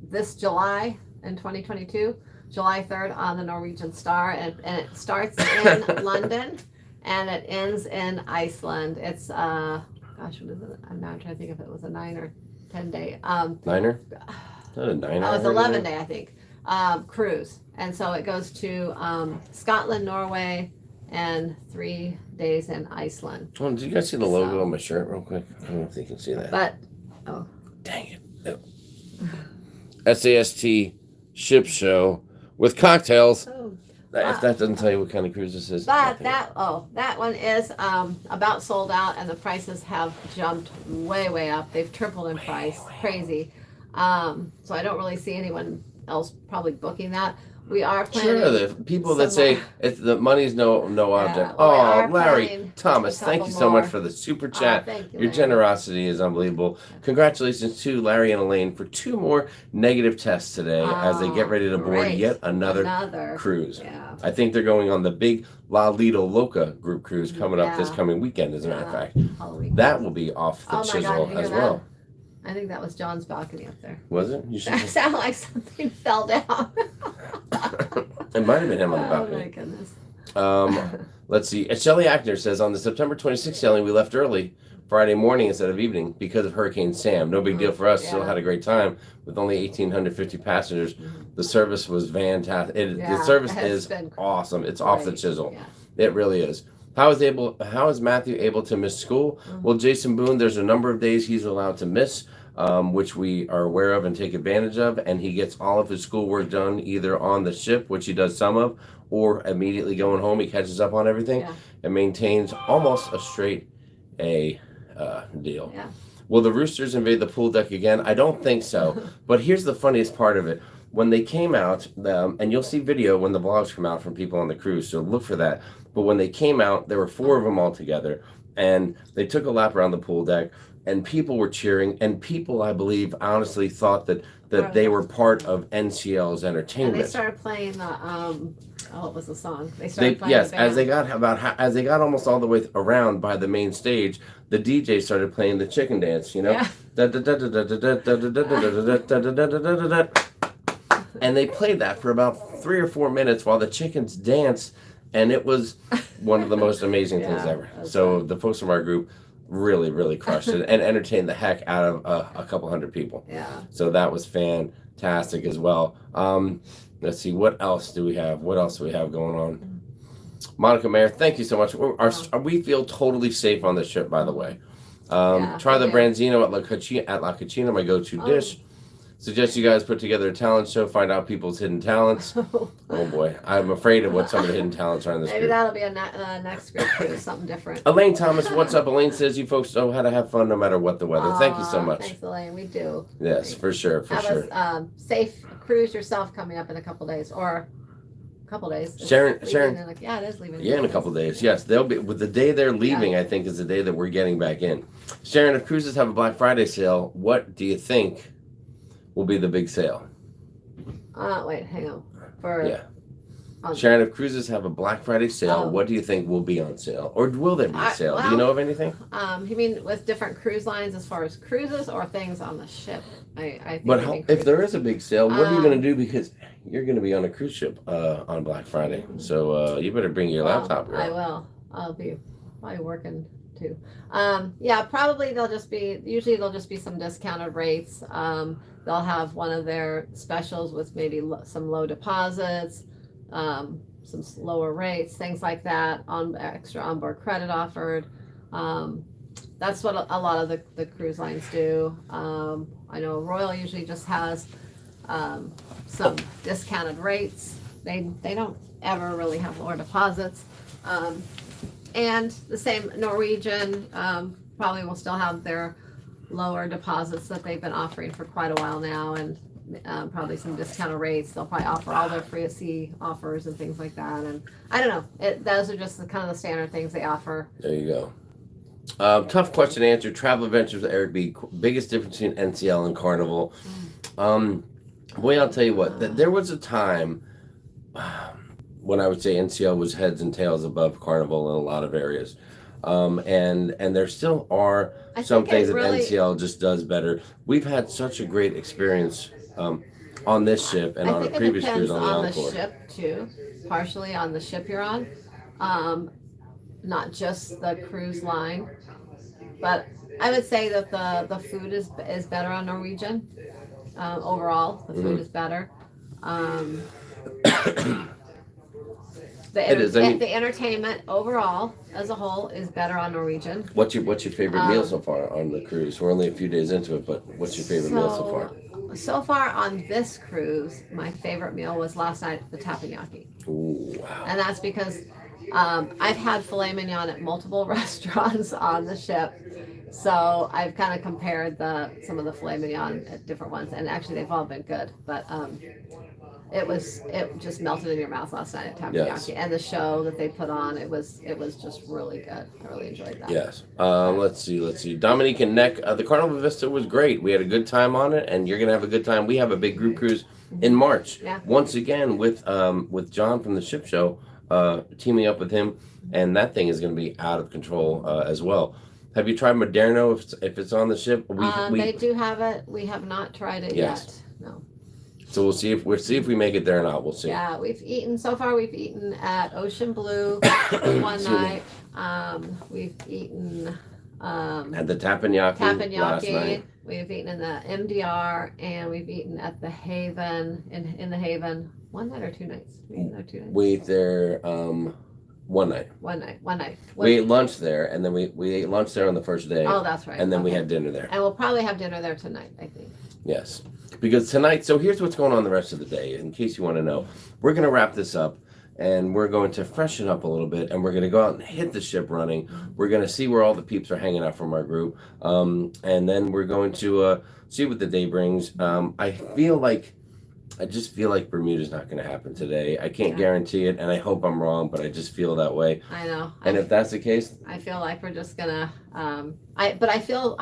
this July in 2022, July 3rd on the Norwegian Star, and it starts in London and it ends in Iceland. It's gosh, what is it? I'm now trying to think if it was a 9 or 10 day. Niner? Is that a niner? Oh, it's 11 day, I think. Cruise, and so it goes to Scotland, Norway, and 3 days in Iceland. Oh, did you guys see the logo on my shirt real quick? I don't know if you can see that. But dang it. No. SAST Ship Show with cocktails. If that doesn't tell you what kind of cruise this is. But that one is about sold out, and the prices have jumped way up. They've tripled in price. Crazy. So I don't really see anyone else probably booking that. We are planning. Sure, the people that say it's the money's no object. Oh, Larry Thomas, thank you so much for the super chat. Thank you, Your generosity is unbelievable. Congratulations to Larry and Elaine for 2 more negative tests today as they get ready to board yet another cruise. Yeah. I think they're going on the big La Lido Loca group cruise coming up this coming weekend, as a matter of fact. Halloween. That will be off the chisel as well. I think that was John's balcony up there. Was it? You That sounded like something fell down. It might have been him on the balcony. Oh my goodness. Let's see. Shelley Ackner says, on the September 26th sailing, we left early Friday morning instead of evening because of Hurricane Sam. No big deal for us. Still had a great time with only 1,850 passengers. The service was fantastic. The service is awesome. It's off the chisel. Yeah. It really is. How is Matthew able to miss school? Well, Jason Boone, there's a number of days he's allowed to miss, which we are aware of and take advantage of, and he gets all of his schoolwork done either on the ship, which he does some of, or immediately going home. He catches up on everything and maintains almost a straight A deal. Yeah. Will the Roosters invade the pool deck again? I don't think so. But here's the funniest part of it. When they came out, and you'll see video when the vlogs come out from people on the cruise, so look for that. But when they came out, there were 4 of them all together, and they took a lap around the pool deck, and people were cheering, and people, I believe, honestly thought that they were part of NCL's entertainment. And they started playing the what was the song? They started playing the band. as they got almost all the way around by the main stage, the DJ started playing the chicken dance, you know? And they played that for about 3 or 4 minutes while the chickens danced, and it was one of the most amazing things ever. So the folks from our group really, really crushed it and entertained the heck out of a couple hundred people. Yeah. So that was fantastic as well. Let's see, what else do we have? What else do we have going on? Monica Mayer, thank you so much. We feel totally safe on this trip, by the way. Try the branzino at La Cucina, my go-to dish. Suggest you guys put together a talent show, find out people's hidden talents. Oh boy, I'm afraid of what some of the hidden talents are in this Maybe group. that'll be a next group too, something different. Elaine Thomas, what's up? Elaine says you folks know how to have fun no matter what the weather. Thank you so much. Thanks, Elaine. We do. Yes, for sure, for sure. Have a safe cruise yourself coming up in a couple days, or a couple days. Sharon. It is leaving. Yeah, in a couple days. Yes, they'll be. With the day they're leaving, I think is the day that we're getting back in. Sharon, if cruises have a Black Friday sale, what do you think will be the big sale? Wait, hang on. Sharon, if cruises have a Black Friday sale, what do you think will be on sale? Or will there be a sale? Do you know of anything? You mean with different cruise lines as far as cruises or things on the ship? I think. But if there is a big sale, what are you going to do? Because you're going to be on a cruise ship on Black Friday. So you better bring your laptop. Girl. I will. I'll be probably working too. Probably they'll just be some discounted rates. They'll have one of their specials with maybe some low deposits, some lower rates, things like that, on extra onboard credit offered. That's what a lot of the cruise lines do. I know Royal usually just has some discounted rates. They don't ever really have lower deposits. And the same Norwegian probably will still have their lower deposits that they've been offering for quite a while now, and probably some discounted rates. They'll probably offer all their free at sea offers and things like that. And I don't know. Those are just the kind of the standard things they offer. There you go. Tough question to answer. Travel Adventures with Eric B. Biggest difference between NCL and Carnival. Boy, I'll tell you what. There was a time when I would say NCL was heads and tails above Carnival in a lot of areas. And there still are some things that NCL just does better. We've had such a great experience on this ship and on a previous cruise on the Encore. On the ship too, partially on the ship you're on, not just the cruise line. But I would say that the food is better on Norwegian. Overall, the food is better. The entertainment overall as a whole is better on Norwegian. What's your favorite meal so far on the cruise? We're only a few days into it, but what's your favorite meal so far? So far on this cruise, my favorite meal was last night, the teppanyaki. Ooh, wow. And that's because I've had filet mignon at multiple restaurants on the ship. So I've kind of compared some of the filet mignon at different ones, and actually they've all been good. But it just melted in your mouth last night at teppanyaki. Yes. And the show that they put on, it was just really good. I really enjoyed that. Yes. Let's see. Dominique and Neck, the Carnival Vista was great. We had a good time on it, and you're gonna have a good time. We have a big group cruise in March. Yeah. Once again with John from the Ship Show, teaming up with him, and that thing is gonna be out of control as well. Have you tried Moderno if it's on the ship? They do have it. We have not tried it yet. No. So we'll see if we make it there or not. We'll see. Yeah, we've eaten at Ocean Blue one night. We've eaten at the Teppanyaki last night. We've eaten in the MDR, and we've eaten at the Haven in the Haven 1 night or 2 nights. We ate there one night. We ate lunch there, and then we ate lunch there on the first day. Oh, that's right. And then we had dinner there. And we'll probably have dinner there tonight, I think. Yes. Because tonight, so here's what's going on the rest of the day, in case you want to know. We're going to wrap this up, and we're going to freshen up a little bit, and we're going to go out and hit the ship running. We're going to see where all the peeps are hanging out from our group, and then we're going to see what the day brings. I just feel like Bermuda's not going to happen today. I can't guarantee it, and I hope I'm wrong, but I just feel that way. I know. And if that's the case, I feel like we're just gonna. I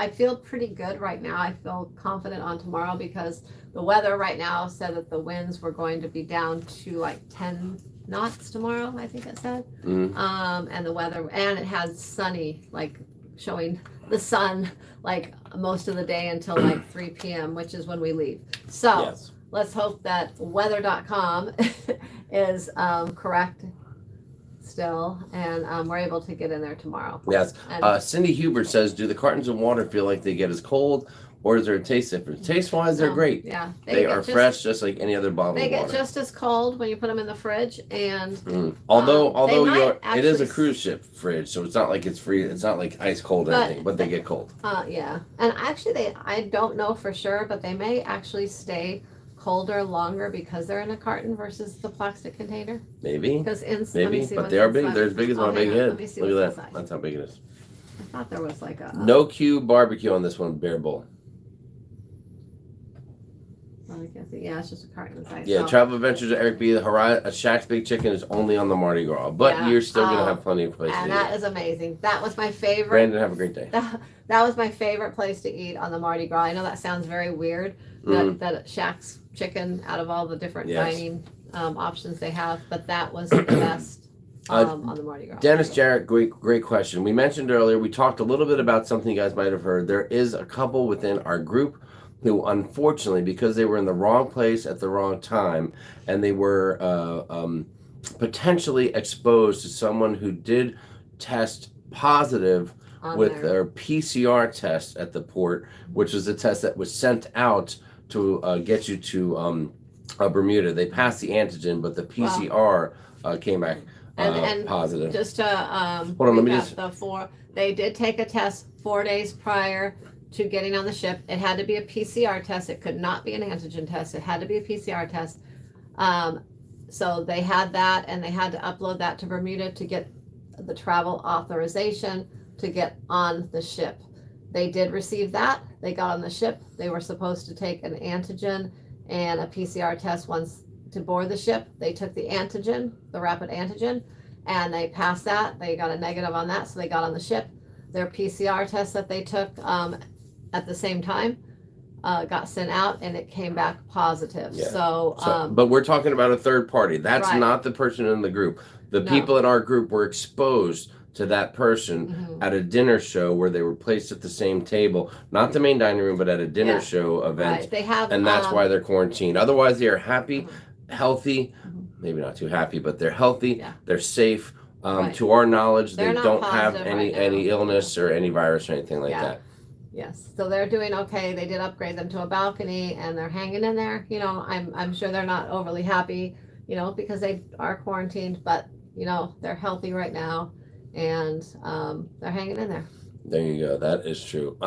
feel pretty good right now. I feel confident on tomorrow because the weather right now said that the winds were going to be down to like 10 knots tomorrow. I think it said. Mm-hmm. And the weather, and it had sunny, like showing the sun like most of the day until like 3 p.m., which is when we leave. So. Yes. let's hope that weather.com is correct still, and we're able to get in there tomorrow. Yes. And Cindy Hubert says, do the cartons of water feel like they get as cold, or is there a taste difference? Taste-wise, they're great. Yeah. They are fresh, just like any other bottle of water. They get just as cold when you put them in the fridge, and Although it is a actually cruise ship fridge, so it's not like it's free. It's not like ice cold or anything, but they get cold. yeah. And actually, I don't know for sure, but they may actually stay colder longer because they're in a carton versus the plastic container. Maybe. Because Maybe, but they are big. They're as big as my big head. Let me see Look what's at that. inside. That's how big it is. I thought there was like a No Q barbecue on this one, Bear Bull. well, I guess yeah, it's just a carton inside. Yeah, so, Travel Adventures of Eric B. The Shack's Big Chicken is only on the Mardi Gras, but Yeah. you're still gonna have plenty of places and to that eat. is amazing. That was my favorite. Brandon, have a great day. That was my favorite place to eat on the Mardi Gras. I know that sounds very weird, that Shack's Chicken, out of all the different dining options they have, but that was the best on the Mardi Gras. Dennis Jarrett, great question. We mentioned earlier, we talked a little bit about something you guys might have heard. There is a couple within our group who, unfortunately, because they were in the wrong place at the wrong time, and they were potentially exposed to someone who did test positive with their PCR test at the port, which was a test that was sent out to get you to Bermuda. They passed the antigen, but the PCR came back and positive. Just to hold on, let me just. They did take a test 4 days prior to getting on the ship. It had to be a PCR test. It could not be an antigen test. It had to be a PCR test. So they had that, and they had to upload that to Bermuda to get the travel authorization to get on the ship. They did receive that. They got on the ship. They were supposed to take an antigen and a PCR test once to board the ship. They took the antigen, the rapid antigen, and they passed that. They got a negative on that, so they got on the ship. Their PCR test that they took at the same time got sent out, and it came back positive. Yeah. So but we're talking about a third party. That's right. not the person in the group. The people in our group were exposed to that person at a dinner show where they were placed at the same table, not the main dining room, but at a dinner show event. Right. They have, and that's why they're quarantined. Otherwise, they are happy, healthy. Maybe not too happy, but they're healthy. They're safe. To our knowledge, they don't have any illness or any virus or anything like that. Yes, so they're doing okay. They did upgrade them to a balcony, and they're hanging in there. You know, I'm sure they're not overly happy, you know, because they are quarantined, but you know, they're healthy right now, and they're hanging in there. There you go. That is true.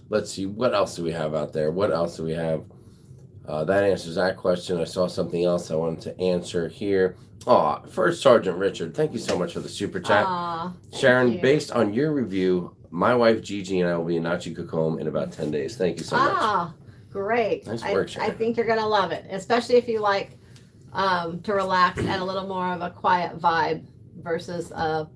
Let's see, what else do we have out there? What else do we have? That answers that question. I saw something else I wanted to answer here. First Sergeant Richard, thank you so much for the super chat. Sharon, based on your review, my wife Gigi and I will be in Nachikokome in about 10 days. Thank you so much. Great. Nice work, Sharon. I think you're going to love it, especially if you like to relax and a little more of a quiet vibe versus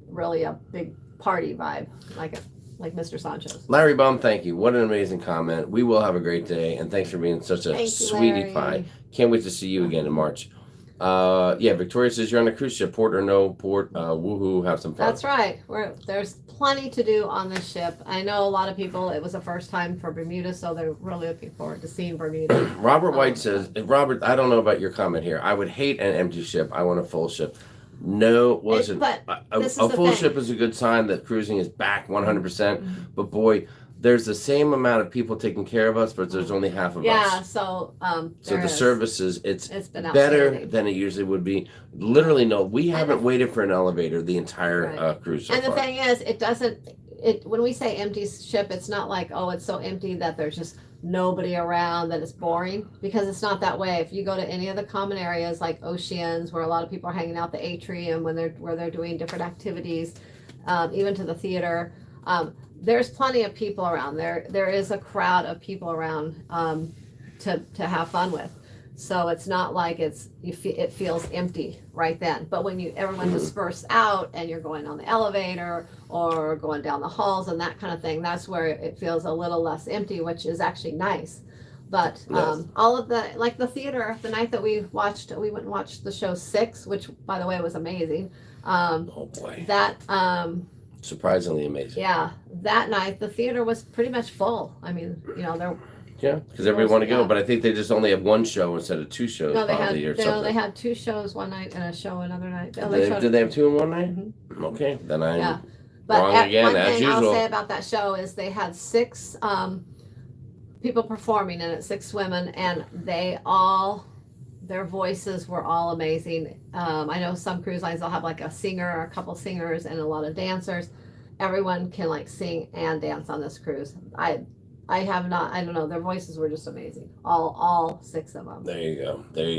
really a big party vibe like Mr. Sancho's. Larry Bum, thank you. What an amazing comment. We will have a great day, and thanks for being such a sweetie pie. Can't wait to see you again in March. Victoria says you're on a cruise ship, port or no port. Woohoo, have some fun. That's right. There's plenty to do on this ship. I know a lot of people, it was the first time for Bermuda, so they're really looking forward to seeing Bermuda. Robert White says, Robert, I don't know about your comment here. I would hate an empty ship. I want a full ship. No, it wasn't. A full ship is a good sign that cruising is back 100%. But boy, there's the same amount of people taking care of us, but there's only half of us. Yeah, so the services, it's been better than it usually would be. Literally, no, we haven't waited for an elevator the entire cruise so far. And the thing is, when we say empty ship, it's not like, oh, it's so empty that there's just nobody around, that it's boring, because it's not that way. If you go to any of the common areas like Oceans, where a lot of people are hanging out, the atrium where they're doing different activities, even to the theater, there's plenty of people around. There is a crowd of people around to have fun with. So it's not like it feels empty right then. But when everyone disperses out and you're going on the elevator or going down the halls and that kind of thing, that's where it feels a little less empty, which is actually nice. But all of the theater, the night that we went and watched the show 6, which by the way was amazing. Oh boy. That surprisingly amazing. Yeah, that night the theater was pretty much full. I mean, there Yeah, because everybody want to go, but I think they just only have one show instead of two shows. No, they something. had 2 shows one night and a show another night. Did they have 2 in one night? Mm-hmm. Okay, then I'm But wrong again, one as thing usual. I'll say about that show is they had 6 people performing in it, 6 women, and their voices were all amazing. I know some cruise lines, they'll have like a singer or a couple singers and a lot of dancers. Everyone can like sing and dance on this cruise. I have not, I don't know, their voices were just amazing. All 6 of them. There you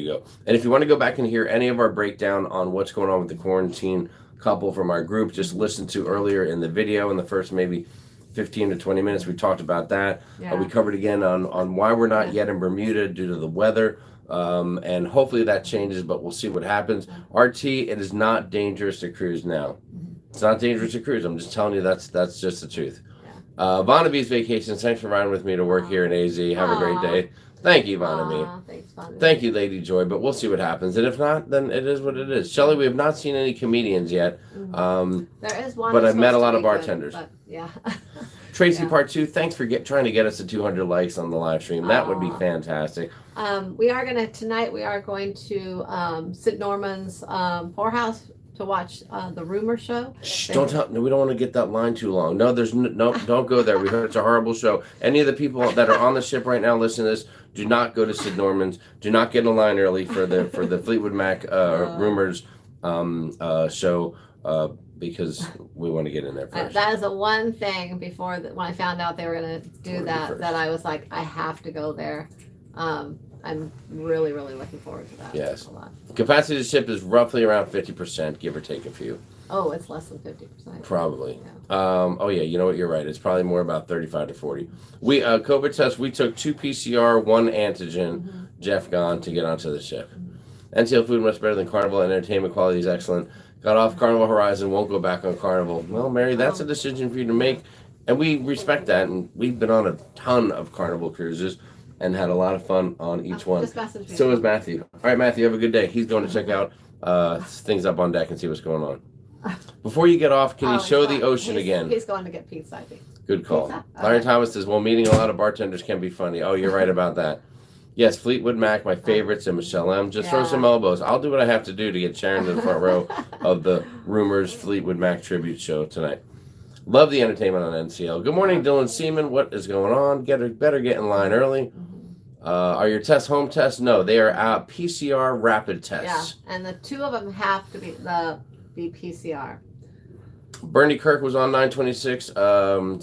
go. And if you want to go back and hear any of our breakdown on what's going on with the quarantine couple from our group, just listen to earlier in the video in the first maybe 15 to 20 minutes. We talked about that. We covered again on why we're not yet in Bermuda due to the weather. And hopefully that changes, but we'll see what happens. RT, it is not dangerous to cruise now. It's not dangerous to cruise. I'm just telling you that's just the truth. Vonabee's Vacations, thanks for riding with me to work here in AZ. Have a great day. Thank you, Vonabee. Thanks, Vonabee. Thank you, Lady Joy, but we'll see what happens. And if not, then it is what it is. Shelley, we have not seen any comedians yet. There is one. But I've met a lot of bartenders. Good, yeah. Tracy, part 2, thanks for trying to get us to 200 likes on the live stream. That would be fantastic. We are going to St. Norman's Poorhouse to watch the Rumor Show. Shh, don't tell. No, we don't want to get that line too long. No, don't go there. We heard it's a horrible show. Any of the people that are on the ship right now listening to this, do not go to St. Norman's. Do not get in line early for the Fleetwood Mac Rumors show because we want to get in there first. That is the one thing when I found out they were going to do that I was like, I have to go there. I'm really, really looking forward to that. Yes. A lot. Capacity of the ship is roughly around 50%, give or take a few. Oh, it's less than 50%. Probably. Yeah. You know what? You're right. It's probably more about 35 to 40. We COVID test. We took 2 PCR, 1 antigen. Jeff gone to get onto the ship. NCL food much better than Carnival. Entertainment quality is excellent. Got off Carnival Horizon. Won't go back on Carnival. Well, Mary, that's a decision for you to make, and we respect that. And we've been on a ton of Carnival cruises and had a lot of fun on each one. So is Matthew. All right, Matthew, have a good day. He's going to check out things up on deck and see what's going on. Before you get off, can you show the ocean again? He's going to get pizza, I think. Good call. Larry Thomas says, well, meeting a lot of bartenders can be funny. Oh, you're right about that. Yes, Fleetwood Mac, my favorites, and Michelle M. Just throw some elbows. I'll do what I have to do to get Sharon to the front row of the Rumors Fleetwood Mac tribute show tonight. Love the entertainment on NCL. Good morning, Dylan Seaman. What is going on? Better get in line early. Are your tests home tests? No, they are PCR rapid tests. Yeah, and the 2 of them have to be PCR. Bernie Kirk was on 926.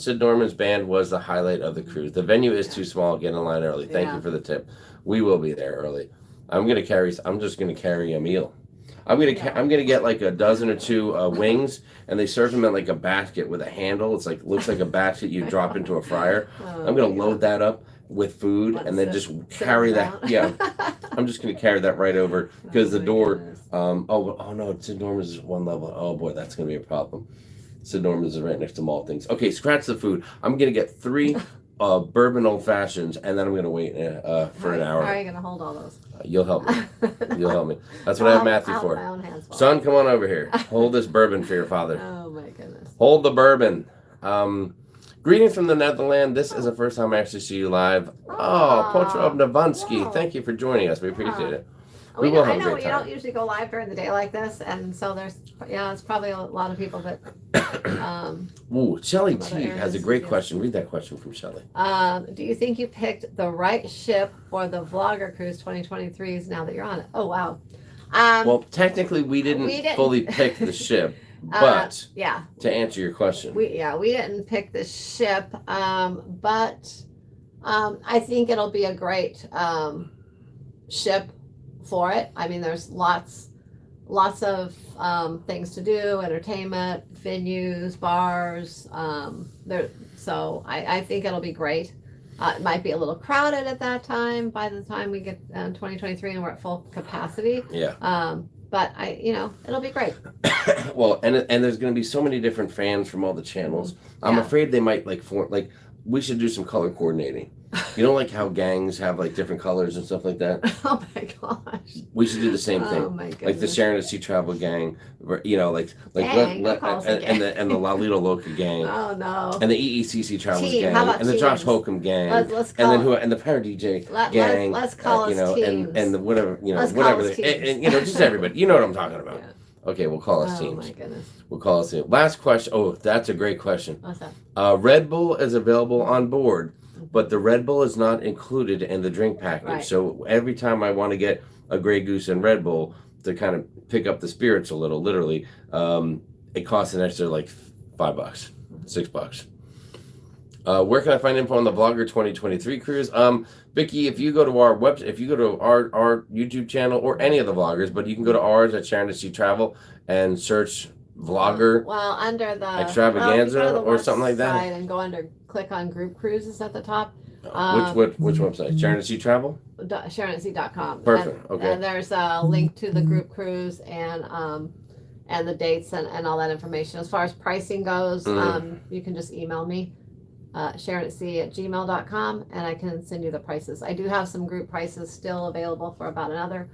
Sid Norman's band was the highlight of the cruise. The venue is too small. Get in line early. Thank you for the tip. We will be there early. I'm just gonna carry a meal. I'm gonna get like a dozen or 2 wings, and they serve them in like a basket with a handle. It's like looks like a basket you drop into a fryer. I'm gonna load that up with food and then just carry that. Yeah, I'm just gonna carry that right over because the door. Oh no, Sid Norman's is 1 level. Oh boy, that's gonna be a problem. Sid Norman's is right next to Maltings. Okay, scratch the food. I'm gonna get 3 bourbon old fashions, and then I'm gonna wait for an hour. How are you gonna hold all those? You'll help me. You'll help me. That's what I have Matthew for. My own hands Son, come on over here. Hold this bourbon for your father. Oh my goodness. Hold the bourbon. Greetings from the Netherlands. This is the first time I actually see you live. Oh, Potra of Navansky. Thank you for joining us. We appreciate it. We will have a great time. You don't usually go live during the day like this, and so it's probably a lot of people that. Ooh, Shelley T has a great question. Read that question from Shelley. Do you think you picked the right ship for the Vlogger Cruise 2023s now that you're on it? Oh, wow. Well, technically, we didn't fully pick the ship, but to answer your question. We didn't pick the ship, but I think it'll be a great ship for it. I mean, there's lots of things to do, entertainment, venues, bars. So I think it'll be great. It might be a little crowded at that time. By the time we get 2023 and we're at full capacity. Yeah. But it'll be great. Well, and there's going to be so many different fans from all the channels. I'm afraid they might we should do some color coordinating. You know, like how gangs have like different colors and stuff like that. Oh my gosh. We should do the same thing. Oh my goodness. Like the Sharonatsea Travel Gang, you know, like Gang, don't call us a and the Lalito Loca Gang. Oh no. And the EECC Travels Team. Gang, How about and the Josh teams? Holcomb Gang, Let's and then call and the Power DJ Gang. let's call you us know, teams. and the whatever, you know, Let's call whatever, us teams. and you know, just everybody. You know what I'm talking about. Yeah. Okay, we'll call us Oh teams. my goodness. We'll call us teams. Last question. Oh, that's a great question. What's that? Red Bull is available on board, but the Red Bull is not included in the drink package. Right. So every time I want to get a Grey Goose and Red Bull to kind of pick up the spirits a little, literally, it costs an extra like $5, $6. Where can I find info on the Vlogger 2023 cruise? Vicky, if you go to our website, if you go to our YouTube channel or any of the vloggers, but you can go to ours at Sharonatsea Travel and search Vlogger. Well, under the Extravaganza or something like that. and go under, click on group cruises at the top. Which website? Sharonatsea Travel? sharonatsea.com. Perfect. Okay. And there's a link to the group cruise and the dates and all that information. As far as pricing goes, you can just email me. sharonatsea@gmail.com, and I can send you the prices. I do have some group prices still available for about another,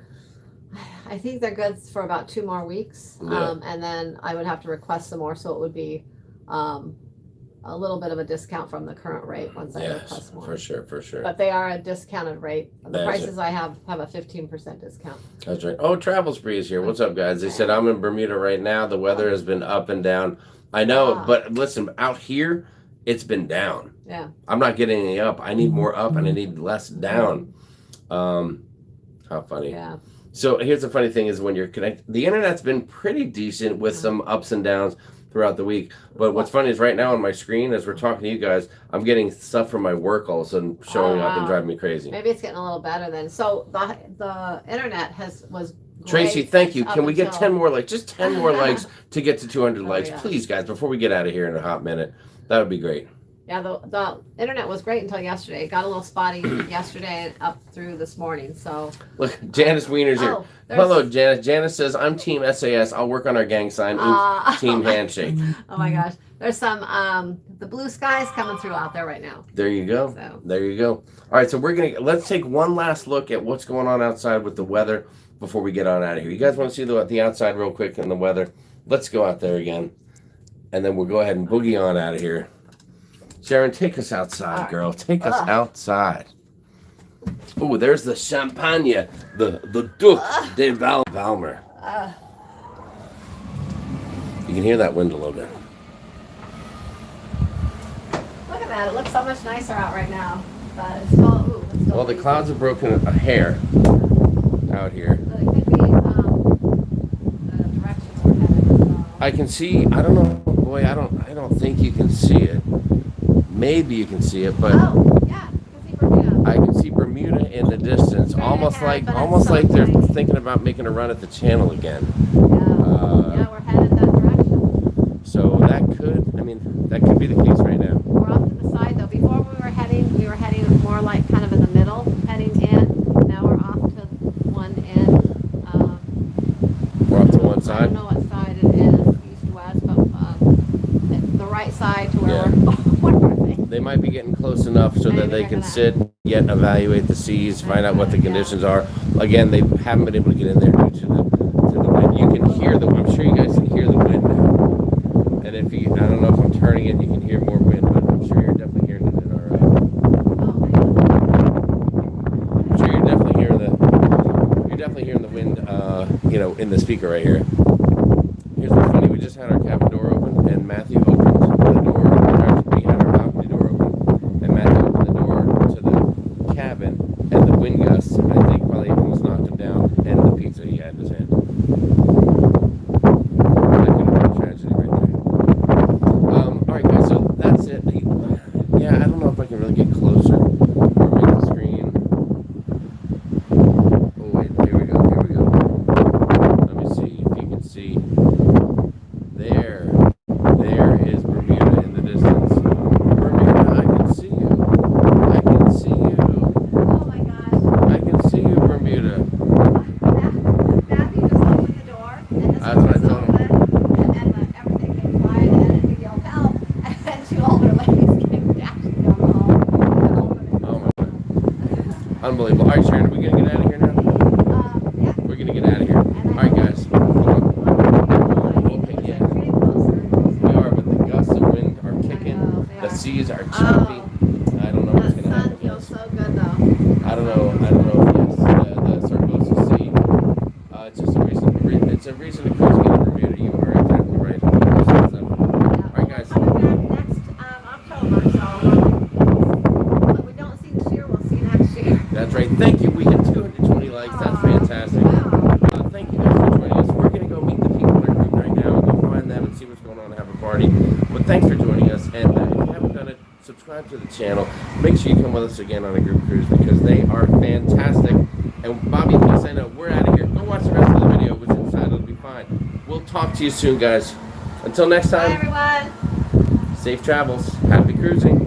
I think they're good for about 2 more weeks. Yeah. And then I would have to request some more, so it would be a little bit of a discount from the current rate once I request more. For sure. But they are a discounted rate. The That's prices I have a 15% discount. That's right. Oh, Travel Spree is here. What's up, guys? They said I'm in Bermuda right now. The weather has been up and down. I know, but listen, out here, it's been down. Yeah. I'm not getting any up. I need more up and I need less down. How funny. Yeah. So here's the funny thing is when you're connected, the internet's been pretty decent with some ups and downs throughout the week. But what's funny is right now on my screen, as we're talking to you guys, I'm getting stuff from my work all of a sudden showing up and driving me crazy. Maybe it's getting a little better then. So the internet was great. Tracy, thank you. Can we get 10 more likes? Just 10 more likes to get to 200 likes. Yeah. Please, guys, before we get out of here in a hot minute. That would be great. Yeah, the internet was great until yesterday. It got a little spotty yesterday and up through this morning. So look, Janice Wiener's here. Hello, Janice. Janice says, I'm Team SAS. I'll work on our gang sign. Oops, team handshake. Oh my gosh. There's some the blue skies coming through out there right now. There you go. So. There you go. All right, so let's take one last look at what's going on outside with the weather before we get on out of here. You guys want to see the outside real quick and the weather? Let's go out there again. And then we'll go ahead and boogie on out of here. Sharon, take us outside, girl. Take us outside. Oh, there's the champagne, the Duc de Valmer. You can hear that wind a little bit. Look at that. It looks so much nicer out right now. But it's still, well, the clouds have broken a hair out here. But it could be the direction we're headed. I can see, I don't know, boy, I don't think you can see it. Maybe you can see it, but yeah, you can see Bermuda. I can see Bermuda in the distance, almost like they're thinking about making a run at the channel again. Yeah, we're headed that direction. So that could be the case right now. We're off to the side though. Before we were heading more like kind of in the middle, heading in. Now we're off to one end. We're off to one side. I don't know what side it is, east west, but the right side to where we're. They might be getting close enough so that they can sit, yet evaluate the seas, find out what the conditions are. Again, they haven't been able to get in there due to the wind. You can hear I'm sure you guys can hear the wind now. And I don't know if I'm turning it, you can hear more wind, but I'm sure you're definitely hearing it in our. I'm sure you're definitely hearing the wind, in the speaker right here. Here's what's funny. We just had our cabin door open, and Matthew opened the door. We had our balcony door open, and Matthew opened the door to the cabin, and the wind gusts, I think, probably almost knocked him down, and the pizza he had in his hand. That could have been a tragedy right there. All right, guys. So that's it. Yeah, I don't know if I can really get closer or make the screen. Oh wait, here we go. Let me see if you can see. There is unbelievable. All right, Sharon, are we going to get out of here now? Yeah. We're going to get out of here. All right, guys. Hold on. Okay, yeah. We are, but the gusts of wind are kicking. The seas are choppy. I don't know what's going to happen. The sun feels so good, though. I don't know if yes, the Sargasso Sea. It's just it's a reason to cruise into Bermuda. You are exactly right. All right, guys. Coming back next October, so if we don't see this year, we'll see next year. That's right. Thank you. We hit 220 likes. That's fantastic. Thank you guys for joining us. We're going to go meet the people in our group right now and go find them and see what's going on and have a party. But thanks for joining us. And if you haven't done it, subscribe to the channel. Make sure you come with us again on a group cruise because they are fantastic. And Bobby, please, I know we're out of here. Go watch the rest of the video. What's inside, it'll be fine. We'll talk to you soon, guys. Until next time. Bye, everyone. Safe travels. Happy cruising.